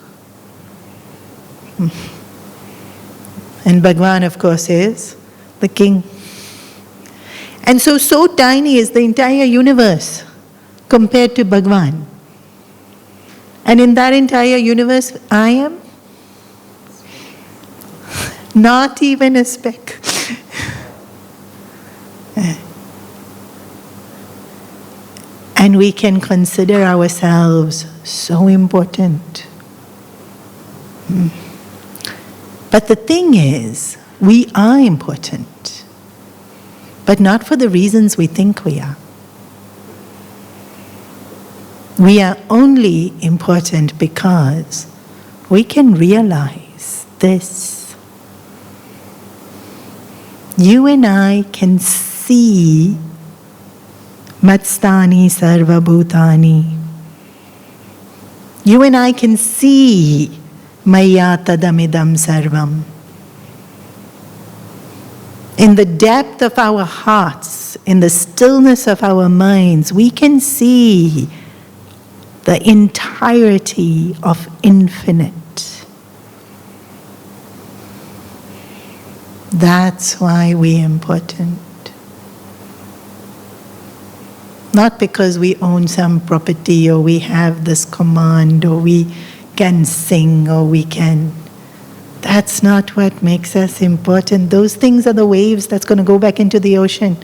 And Bhagwan, of course, is the king. And so tiny is the entire universe compared to Bhagwan. And in that entire universe, I am not even a speck. And we can consider ourselves so important. But the thing is, we are important, but not for the reasons we think we are. We are only important because we can realize this. You and I can see Matstani Sarva Bhutani. You and I can see Maya Tadamidam Sarvam. In the depth of our hearts, in the stillness of our minds, we can see the entirety of infinite. That's why we're important. Not because we own some property, or we have this command, or we can sing, or we can. That's not what makes us important. Those things are the waves that's going to go back into the ocean,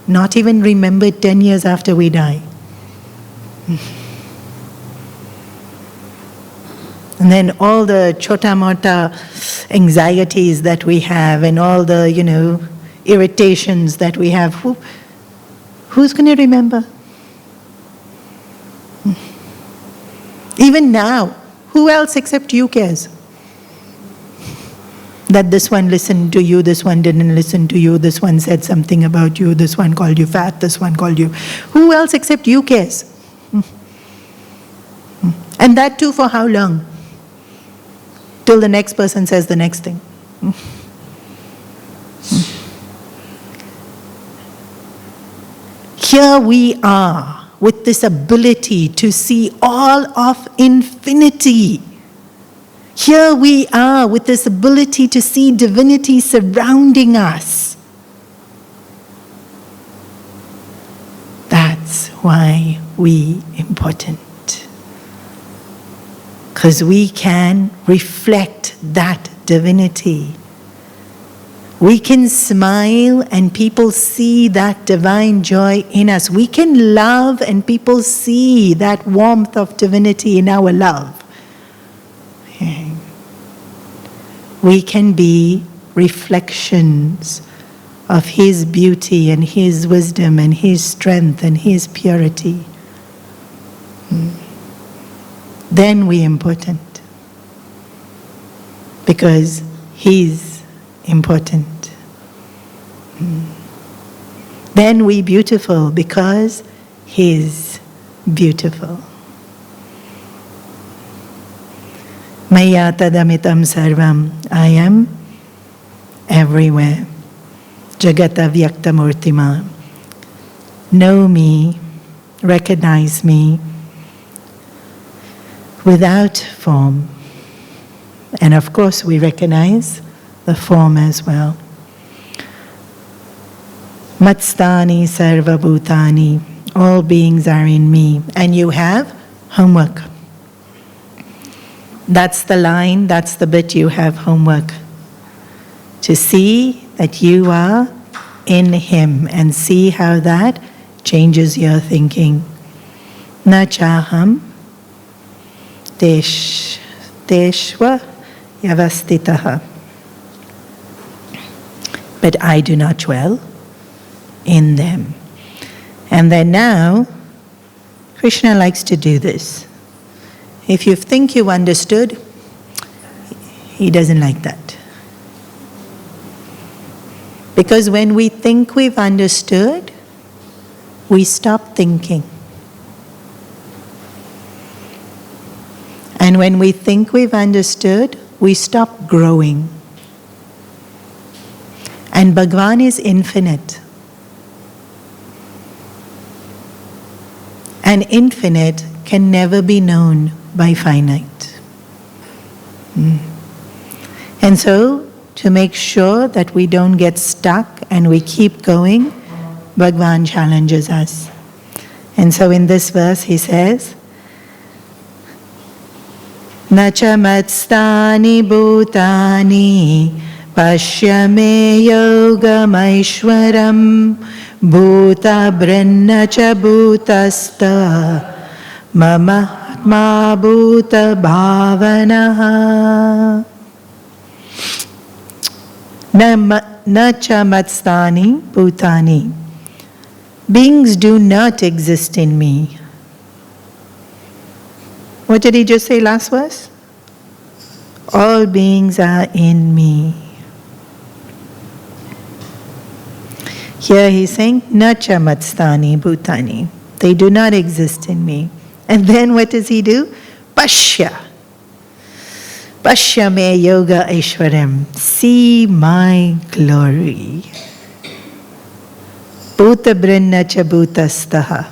not even remembered 10 years after we die. And then all the chota-mota anxieties that we have, and all the, irritations that we have, who's going to remember? Even now, who else except you cares? That this one listened to you, this one didn't listen to you, this one said something about you, this one called you fat, this one called you. Who else except you cares? And that too for how long? Till the next person says the next thing. Here we are with this ability to see all of infinity. Here we are with this ability to see divinity surrounding us. That's why we important. Because we can reflect that divinity. We can smile and people see that divine joy in us. We can love and people see that warmth of divinity in our love. We can be reflections of His beauty and His wisdom and His strength and His purity. Then we're important. Because He's important. Then we're beautiful because He's beautiful. Maya tadamitam sarvam. I am everywhere. Jagata vyakta murtima. Know me, recognize me without form. And of course we recognize the form as well. Matstani sarva bhutani. All beings are in me. And you have homework. That's the line, that's the bit you have homework. To see that you are in Him and see how that changes your thinking. Na chaham teshva yavastitaha. But I do not dwell in them. And then now, Krishna likes to do this. If you think you've understood, He doesn't like that. Because when we think we've understood, we stop thinking. And when we think we've understood, we stop growing. And Bhagavan is infinite. And infinite can never be known by finite. And so, to make sure that we don't get stuck and we keep going, Bhagavan challenges us. And so in this verse he says, Nacha matstani bhutani pashya me yogamaishwaram bhuta brinna cha bhutasta mama atma bhuta bhavanaha. Nacha matstani bhutani. Beings do not exist in me. What did he just say last verse? All beings are in me. Here he's saying, Nacha matstani bhutani. They do not exist in me. And then what does he do? Pashya. Pashya me yoga aishwaram. See my glory. Bhuta brinna cha bhutastaha.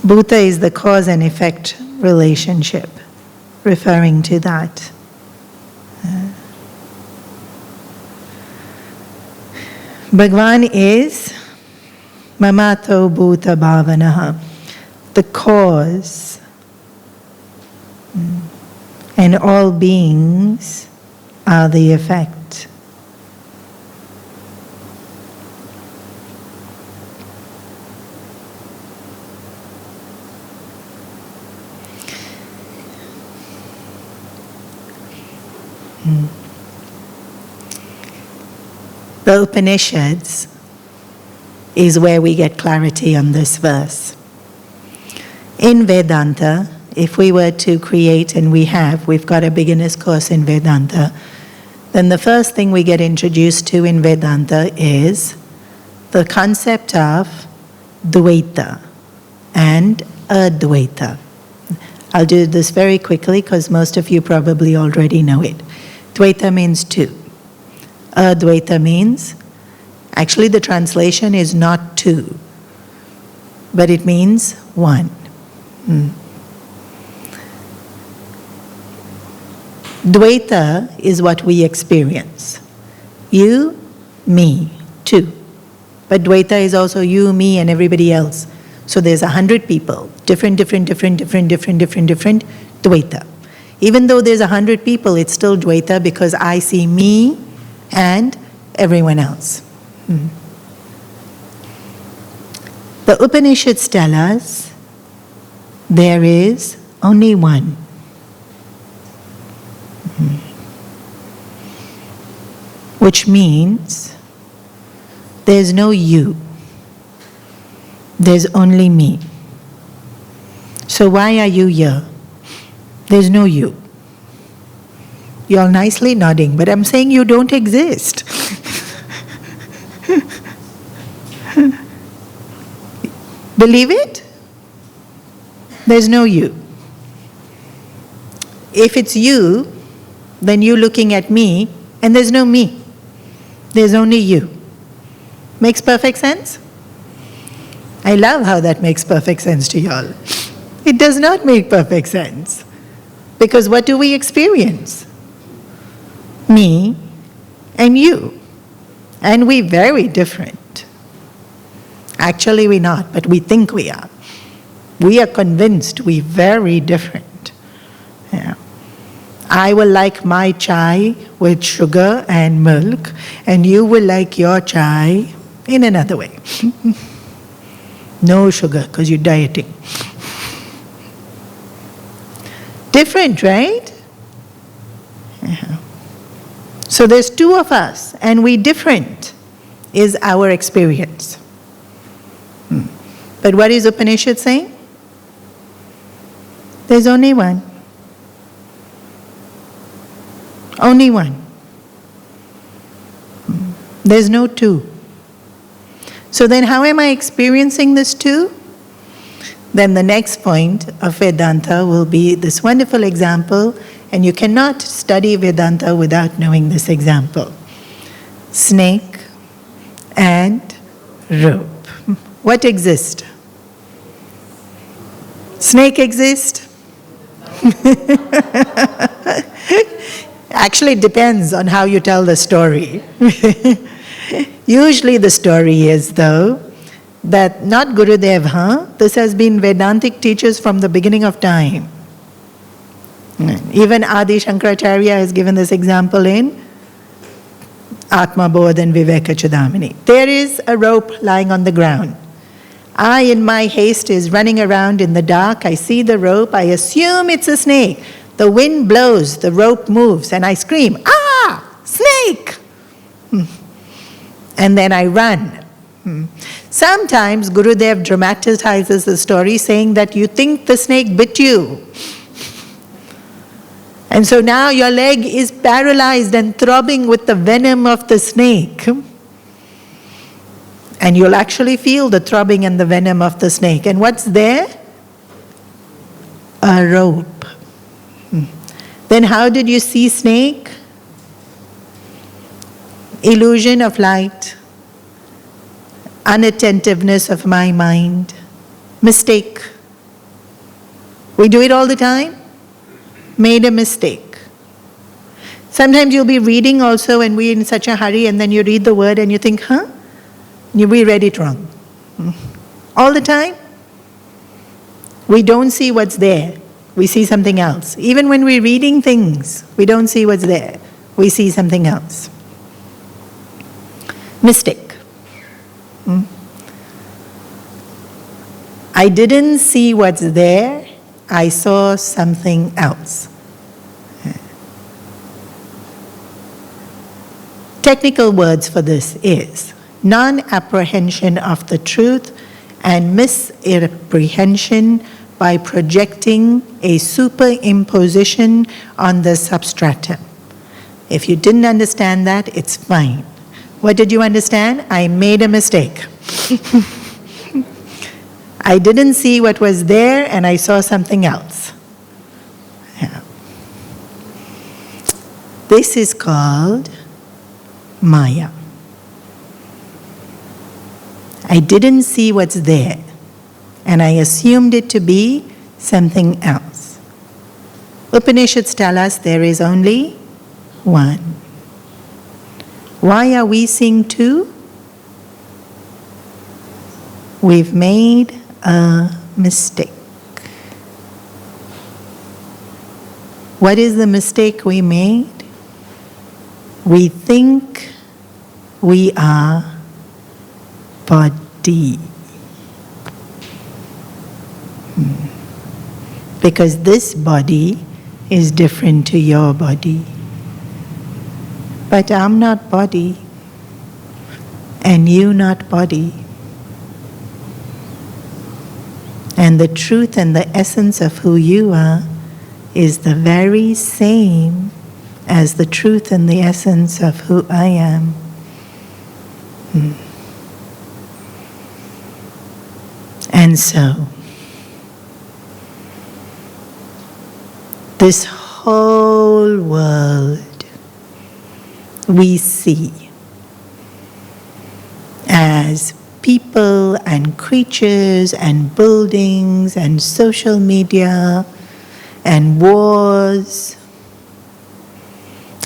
Bhuta is the cause and effect relationship, referring to that. Bhagavan is mamato bhuta bhavanaha, the cause. And all beings are the effect. The Upanishads is where we get clarity on this verse. In Vedanta, if we were to create, and we've got a beginner's course in Vedanta, then the first thing we get introduced to in Vedanta is the concept of Dvaita and Advaita. I'll do this very quickly because most of you probably already know it. Dvaita means two. Advaita means, actually the translation is not two, but it means one. Dvaita is what we experience. You, me, two. But Dvaita is also you, me, and everybody else. So there's 100 people, different Dvaita. Even though there's 100 people, it's still Dvaita because I see me and everyone else. The Upanishads tell us there is only one. Which means there's no you. There's only me. So why are you here? There's no you. You're all nicely nodding, but I'm saying you don't exist. Believe it? There's no you. If it's you, then you looking at me, and there's no me. There's only you. Makes perfect sense? I love how that makes perfect sense to y'all. It does not make perfect sense. Because what do we experience? Me and you. And we're very different. Actually, we're not, but we think we are. We are convinced we're very different. Yeah. I will like my chai with sugar and milk, and you will like your chai in another way. No sugar, because you're dieting. Different, right? Yeah. So there's two of us, and we different, is our experience. But what is Upanishad saying? There's only one. Only one. There's no two. So then how am I experiencing this two? Then the next point of Vedanta will be this wonderful example, and you cannot study Vedanta without knowing this example. Snake and rope. What exists? Snake exists? Actually, it depends on how you tell the story. Usually the story is, though, that not Gurudev, this has been Vedantic teachers from the beginning of time. Even Adi Shankaracharya has given this example in Atma Bodh and Viveka Chudamini. There is a rope lying on the ground. I, in my haste, is running around in the dark. I see the rope. I assume it's a snake. The wind blows, the rope moves, and I scream, "Ah, snake!" And then I run. Sometimes Gurudev dramatizes the story, saying that you think the snake bit you. And so now your leg is paralyzed and throbbing with the venom of the snake. And you'll actually feel the throbbing and the venom of the snake. And what's there? A rope. Then how did you see snake? Illusion of light, unattentiveness of my mind, mistake. We do it all the time. Made a mistake. Sometimes you'll be reading also and we're in such a hurry, and then you read the word and you think, we read it wrong. All the time. We don't see what's there. We see something else. Even when we're reading things, we don't see what's there. We see something else. Mistake. I didn't see what's there. I saw something else. Technical words for this is non-apprehension of the truth and misapprehension by projecting a superimposition on the substratum. If you didn't understand that, it's fine. What did you understand? I made a mistake. I didn't see what was there and I saw something else. Yeah. This is called Maya. I didn't see what's there and I assumed it to be something else. Upanishads tell us there is only one. Why are we seeing two? We've made a mistake. What is the mistake we made? We think we are body. Because this body is different to your body. But I'm not body, and you not body. And the truth and the essence of who you are is the very same as the truth and the essence of who I am. And so, this whole world we see as people and creatures and buildings and social media and wars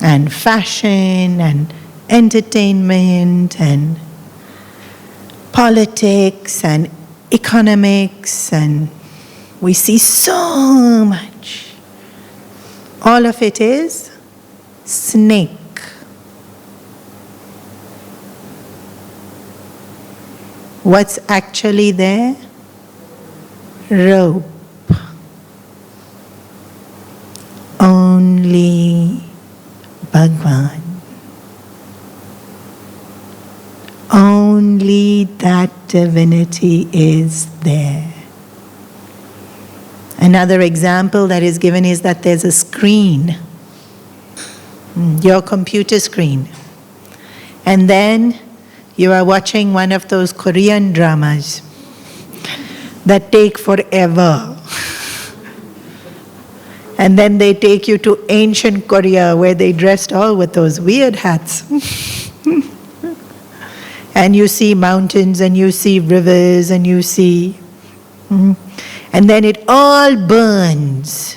and fashion and entertainment and politics and economics, and we see so much. All of it is snake. What's actually there? Rope. Only Bhagwan. Only that divinity is there. Another example that is given is that there's a screen, your computer screen, and then you are watching one of those Korean dramas that take forever. And then they take you to ancient Korea where they dressed all with those weird hats. And you see mountains and you see rivers and you see... And then it all burns.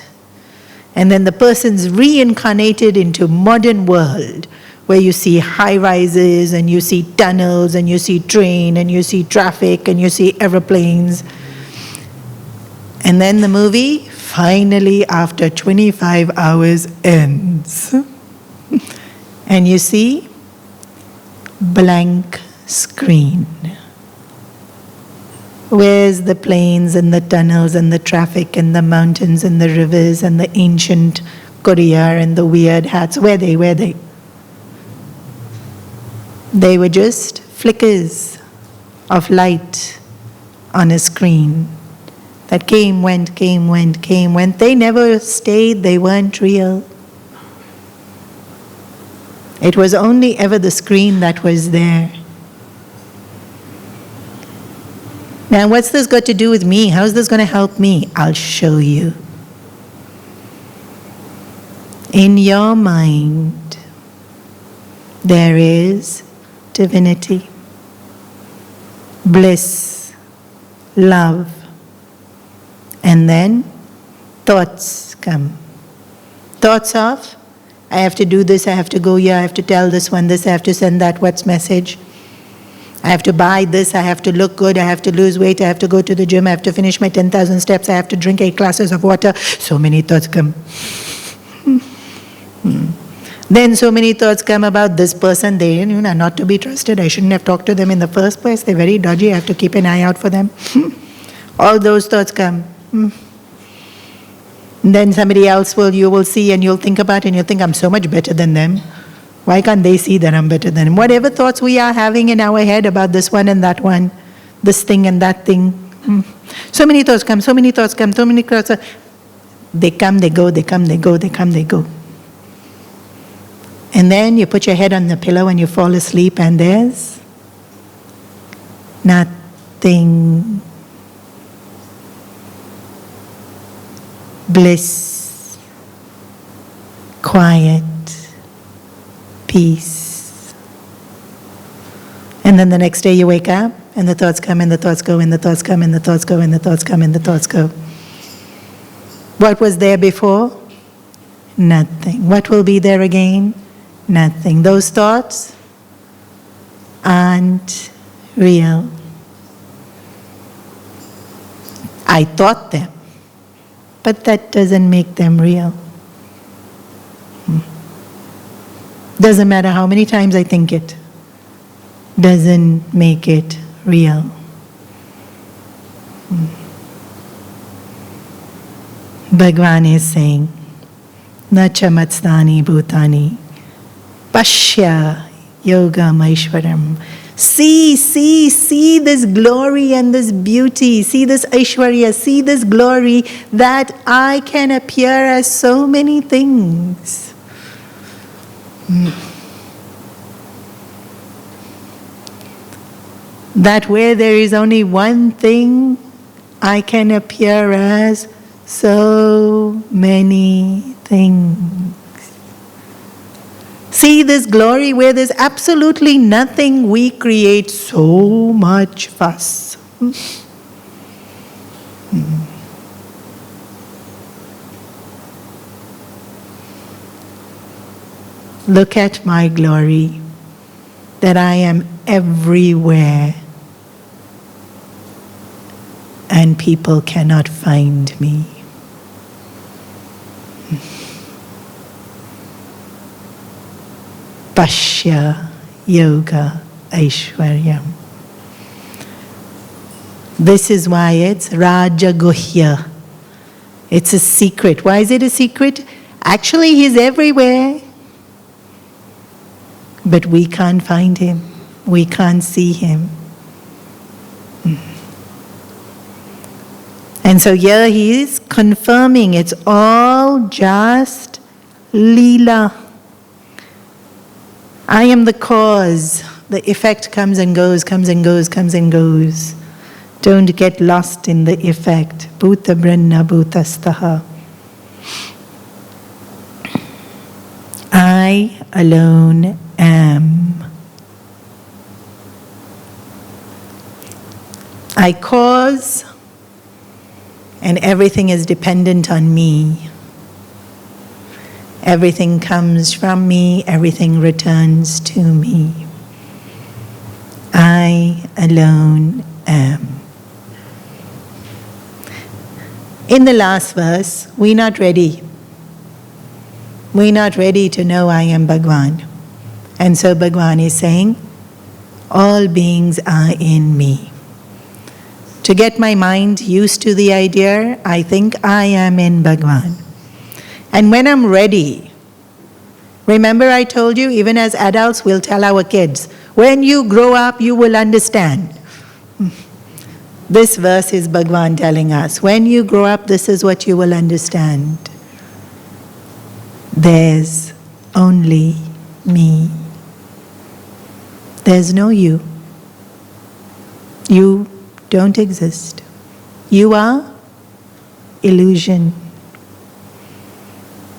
And then the person's reincarnated into modern world where you see high-rises and you see tunnels and you see train and you see traffic and you see aeroplanes. And then the movie, finally, after 25 hours, ends. And you see blank screen. Where's the planes and the tunnels and the traffic and the mountains and the rivers and the ancient Korea and the weird hats? Where are they? They were just flickers of light on a screen that came, went, came, went, came, went. They never stayed, they weren't real. It was only ever the screen that was there. Now, what's this got to do with me? How's this going to help me? I'll show you. In your mind, there is divinity, bliss, love, and then thoughts come. Thoughts of, I have to do this, I have to go here, I have to tell this one this, I have to send that what's message. I have to buy this, I have to look good, I have to lose weight, I have to go to the gym, I have to finish my 10,000 steps, I have to drink 8 glasses of water. So many thoughts come. Then so many thoughts come about this person, they are not to be trusted, I shouldn't have talked to them in the first place, they're very dodgy, I have to keep an eye out for them. All those thoughts come. Then somebody else you will see and you'll think about it and you'll think, I'm so much better than them. Why can't they see that I'm better than them? Whatever thoughts we are having in our head about this one and that one, this thing and that thing. So many thoughts come, so many thoughts come, so many thoughts. They come, they go, they come, they go, they come, they go. And then you put your head on the pillow and you fall asleep and there's nothing. Bliss, quiet, peace. And then the next day you wake up and the thoughts come and the thoughts go and the thoughts come and the thoughts go and the thoughts come and the thoughts go. What was there before? Nothing. What will be there again? Nothing. Those thoughts aren't real. I thought them, but that doesn't make them real. Doesn't matter how many times I think it, doesn't make it real. Bhagwan is saying, Nacha matstani bhutani, Pashya yogam aishwaram. See this glory and this beauty, see this Aishwarya, see this glory that I can appear as so many things. That where there is only one thing, I can appear as so many things. See this glory where there's absolutely nothing, we create so much fuss. Look at my glory, that I am everywhere and people cannot find me. Pashya Yoga Aishwaryam. This is why it's Rajaguhya. It's a secret. Why is it a secret? Actually, he's everywhere. But we can't find him. We can't see him. And so here he is confirming it's all just Leela. I am the cause. The effect comes and goes, comes and goes, comes and goes. Don't get lost in the effect. Bhuta Brahma Bhutastaha. I alone am. I cause, and everything is dependent on me. Everything comes from me, everything returns to me. I alone am. In the last verse, we're not ready. We're not ready to know I am Bhagwan. And so Bhagwan is saying, all beings are in me. To get my mind used to the idea, I think I am in Bhagwan. And when I'm ready, remember I told you, even as adults, we'll tell our kids, when you grow up, you will understand. This verse is Bhagwan telling us, when you grow up, this is what you will understand. There's only me. There's no you. You don't exist. You are illusion.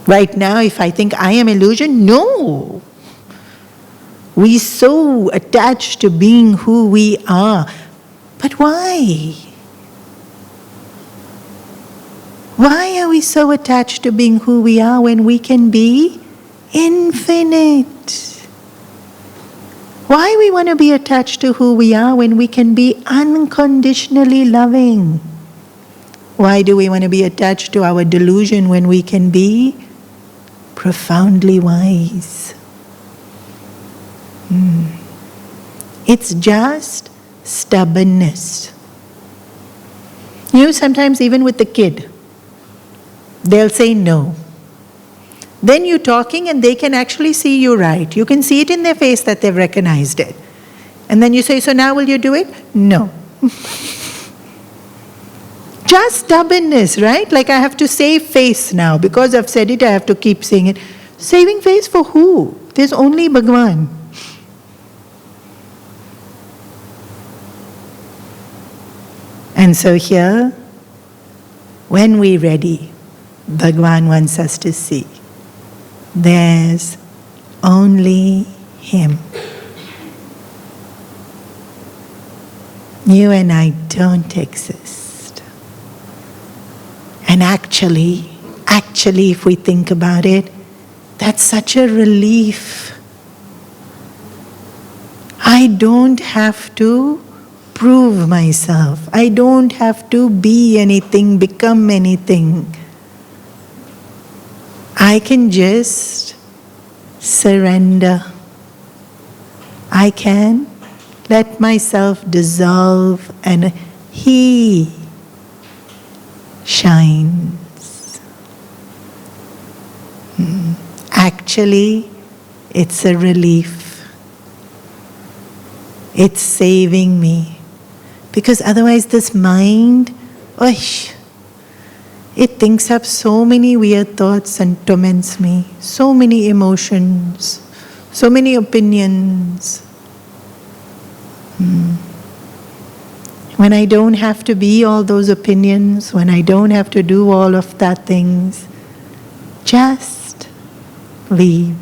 Right now, if I think I am illusion, no. We're so attached to being who we are. But why? Why are we so attached to being who we are when we can be infinite? Why we want to be attached to who we are when we can be unconditionally loving? Why do we want to be attached to our delusion when we can be profoundly wise? It's just stubbornness. You know, sometimes even with the kid, they'll say no. Then you're talking and they can actually see you right. You can see it in their face that they've recognized it. And then you say, so now will you do it? No. Just stubbornness, right? Like I have to save face now. Because I've said it, I have to keep saying it. Saving face for who? There's only Bhagwan. And so here, when we're ready, Bhagwan wants us to see there's only Him. You and I don't exist. And actually, if we think about it, that's such a relief. I don't have to prove myself. I don't have to be anything, become anything. I can just surrender. I can let myself dissolve and He shines. Actually, it's a relief. It's saving me. Because otherwise this mind, it thinks up so many weird thoughts and torments me. So many emotions, so many opinions. When I don't have to be all those opinions, when I don't have to do all of that things, just leave.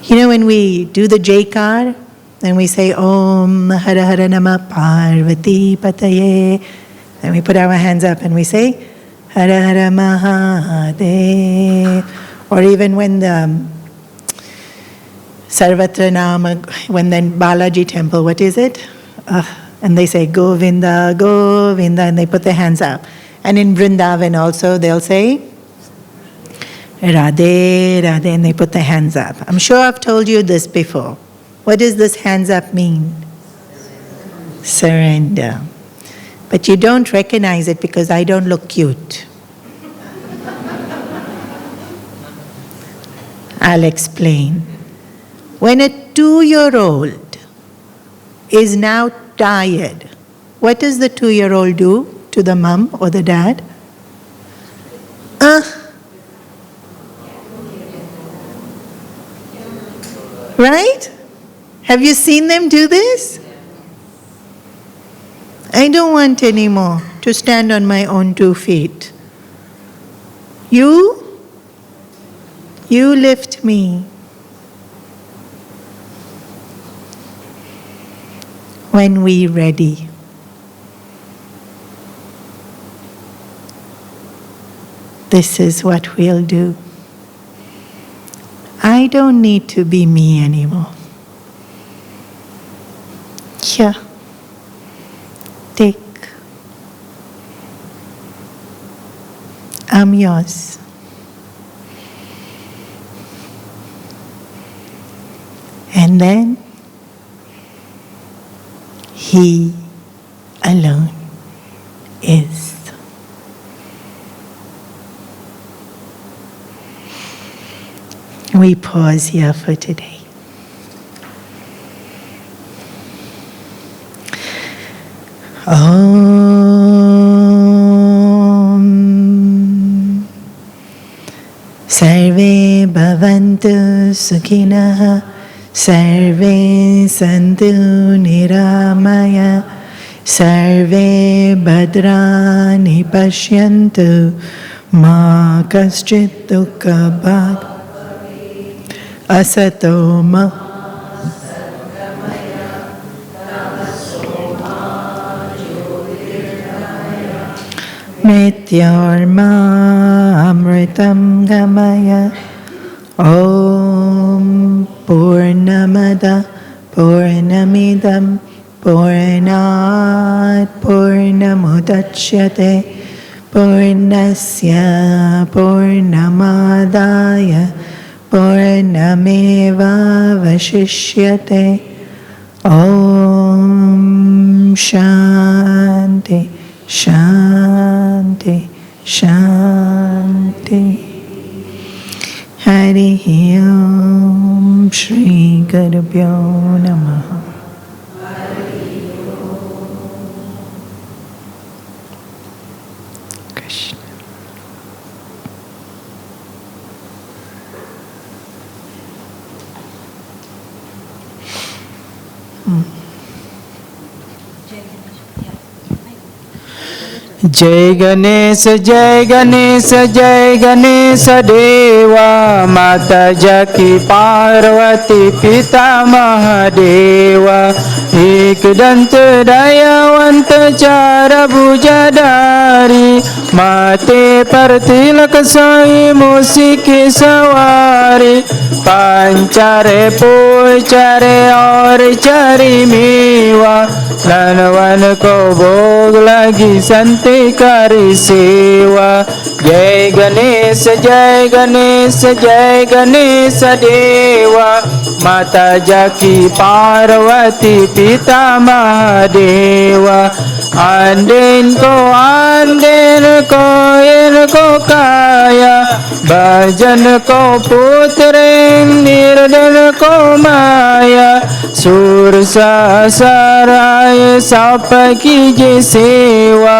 You know, when we do the Jaykar, then we say, Om Hara Hara Nama Parvati Pataye. Then we put our hands up and we say, Hara Hara Mahadev. Or even when the Sarvatra Nama, when then Balaji temple, what is it? And they say, Govinda, Govinda, and they put their hands up. And in Vrindavan also, they'll say, Radhe, Radhe, and they put their hands up. I'm sure I've told you this before. What does this hands up mean? Surrender. But you don't recognize it because I don't look cute. I'll explain. When a 2-year-old is now tired, what does the 2-year-old do to the mom or the dad. Right? Have you seen them do this? I don't want anymore to stand on my own 2 feet. You lift me. When we ready. This is what we'll do. I don't need to be me anymore. Here. Take. I'm yours. And then He alone is. We pause here for today. Om Sarve Bhavantu Sukhinah Sarve Santu Niramaya Sarve Bhadrani Pashyantu Ma Kaschit Dukkha Bhag Asato Ma Mrityorma Amritam Gamaya Om Purnamada Purnamidam Purnat Purnamudachyate Purnasya Purnamadaya Purnameva Vashishyate. Om Shanti Shanti Shanti. Hari Om Shri Gurubhyo Namaha. Krishna. जय गणेश जय गणेश जय गणेश देवा माता जकी पार्वती पिता महादेवा एक दंत दयावंत चार भुजाधारी माते पर तिलक सोई मूसी की सवारी पांचारे पूचारे और चारी मेवा ननवन को भोग लगी संति करी सेवा। जय गणेश जय गणेश देवा माता जकी पार्वती पिता महादेवा आंदेन को इनको काया भजन को पुत्र निर्धन को माया सूर सराय सप कीजिए सेवा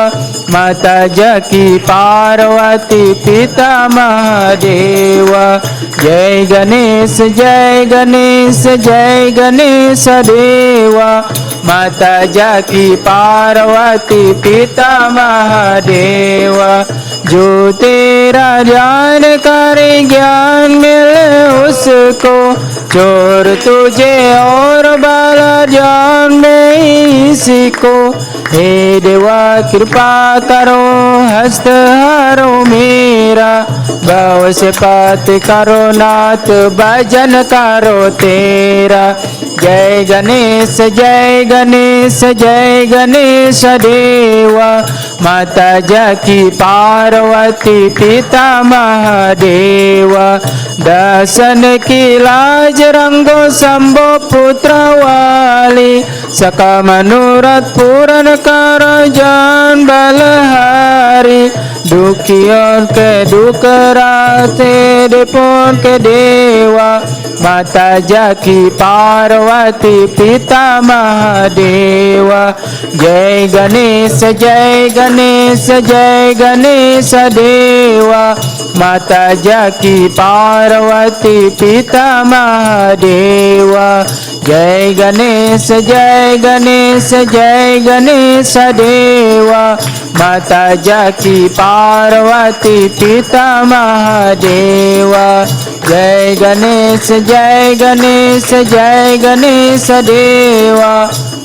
माता जकी पार्वती पिता महादेवा। जय गणेश देवा माता जकी पार्वती पिता महादेवा। जो तेरा ध्यान करे ज्ञान मिले उसको चोर तुझे और बाला ज्ञान में इसी को। हे देवा कृपा करो हस्त हारो मेरा भाव से पात करो नाथ भजन करो तेरा। जय गणेश देवा माता जकी पार्वती पिता महादेवा। दर्शन की लाज रंगो शंभो पुत्र वाली सका मनोरथ पूर्ण कर जान बलहारी। दुखियों के दुख राते रिपोन के देवा माता जाकी पार्वती पिता महादेवा जय गणेश देवा माता जाकी पार्वती पिता महादेवा जय गणेश देवा माता जाकी पार्वती पिता महादेवा जय गणेश देवा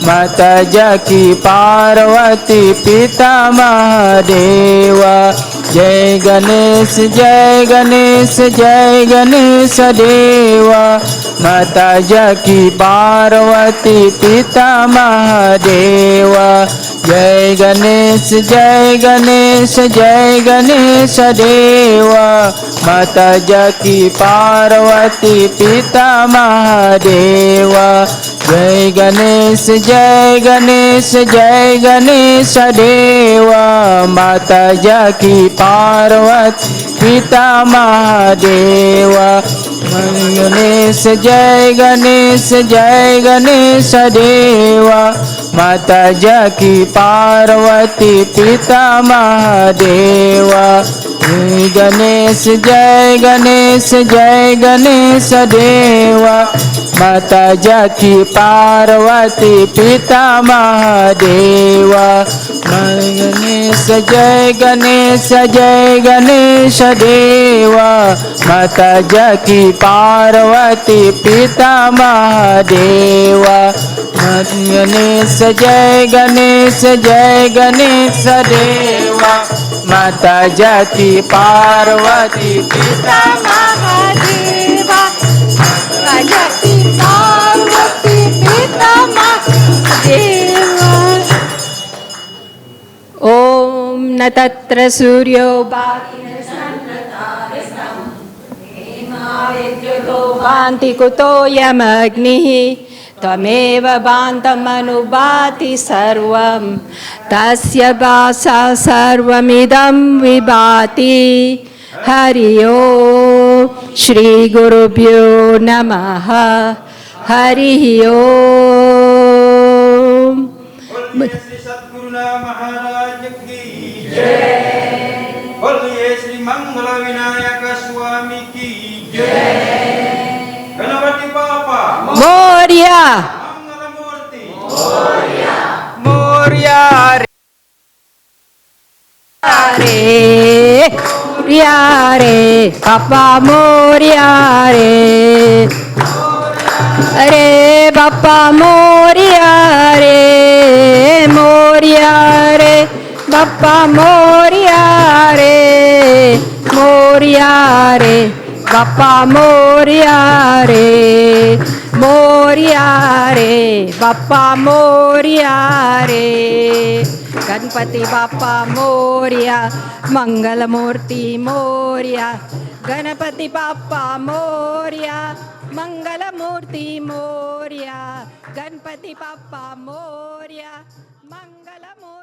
माता जाकी पार्वती पिता महादेवा जय गणेश देवा माता जाकी पार्वती पिता महादेवा जय गणेश देवा माता जाकी पार्वती पिता महादेवा जय गणेश देवा माता जाकी पार्वती पिता महादेवा जय गणेश देवा माता जाकी पार्वती पिता महादेवा जय गणेश देवा माता जाकी पार्वती पिता महादेवा जय गणेश देवा माता जाकी पार्वती पिता महादेवा गणेश देवा माता जाकी पार्वती पिता महादेवा जाकी पार्वती पिता महादेवा। ओम न तत्र सूर्यो भान्ति कुतो यमग्निः त्वमेव भान्तमनुभाति सर्वं तस्य भासा सर्वमिदं विभाति। हरि ओम श्री गुरुभ्यो नमः। हरि ओम। महाराज की जय। बोलिए श्री मंगल विनायक स्वामी की जय। गणपति बापा मोरया। मंगल मूर्ति मोरया रे बापा मोरया रे बापा मोरया रे बापा मोरया रे बापा मोरया रे बापा मोरया रे। गणपति बापा मोरया मंगल मूर्ति मोरया गणपति बापा मोरया मंगल मूर्ति मोरया गणपति बापा मोरया मंगल मूर्ति।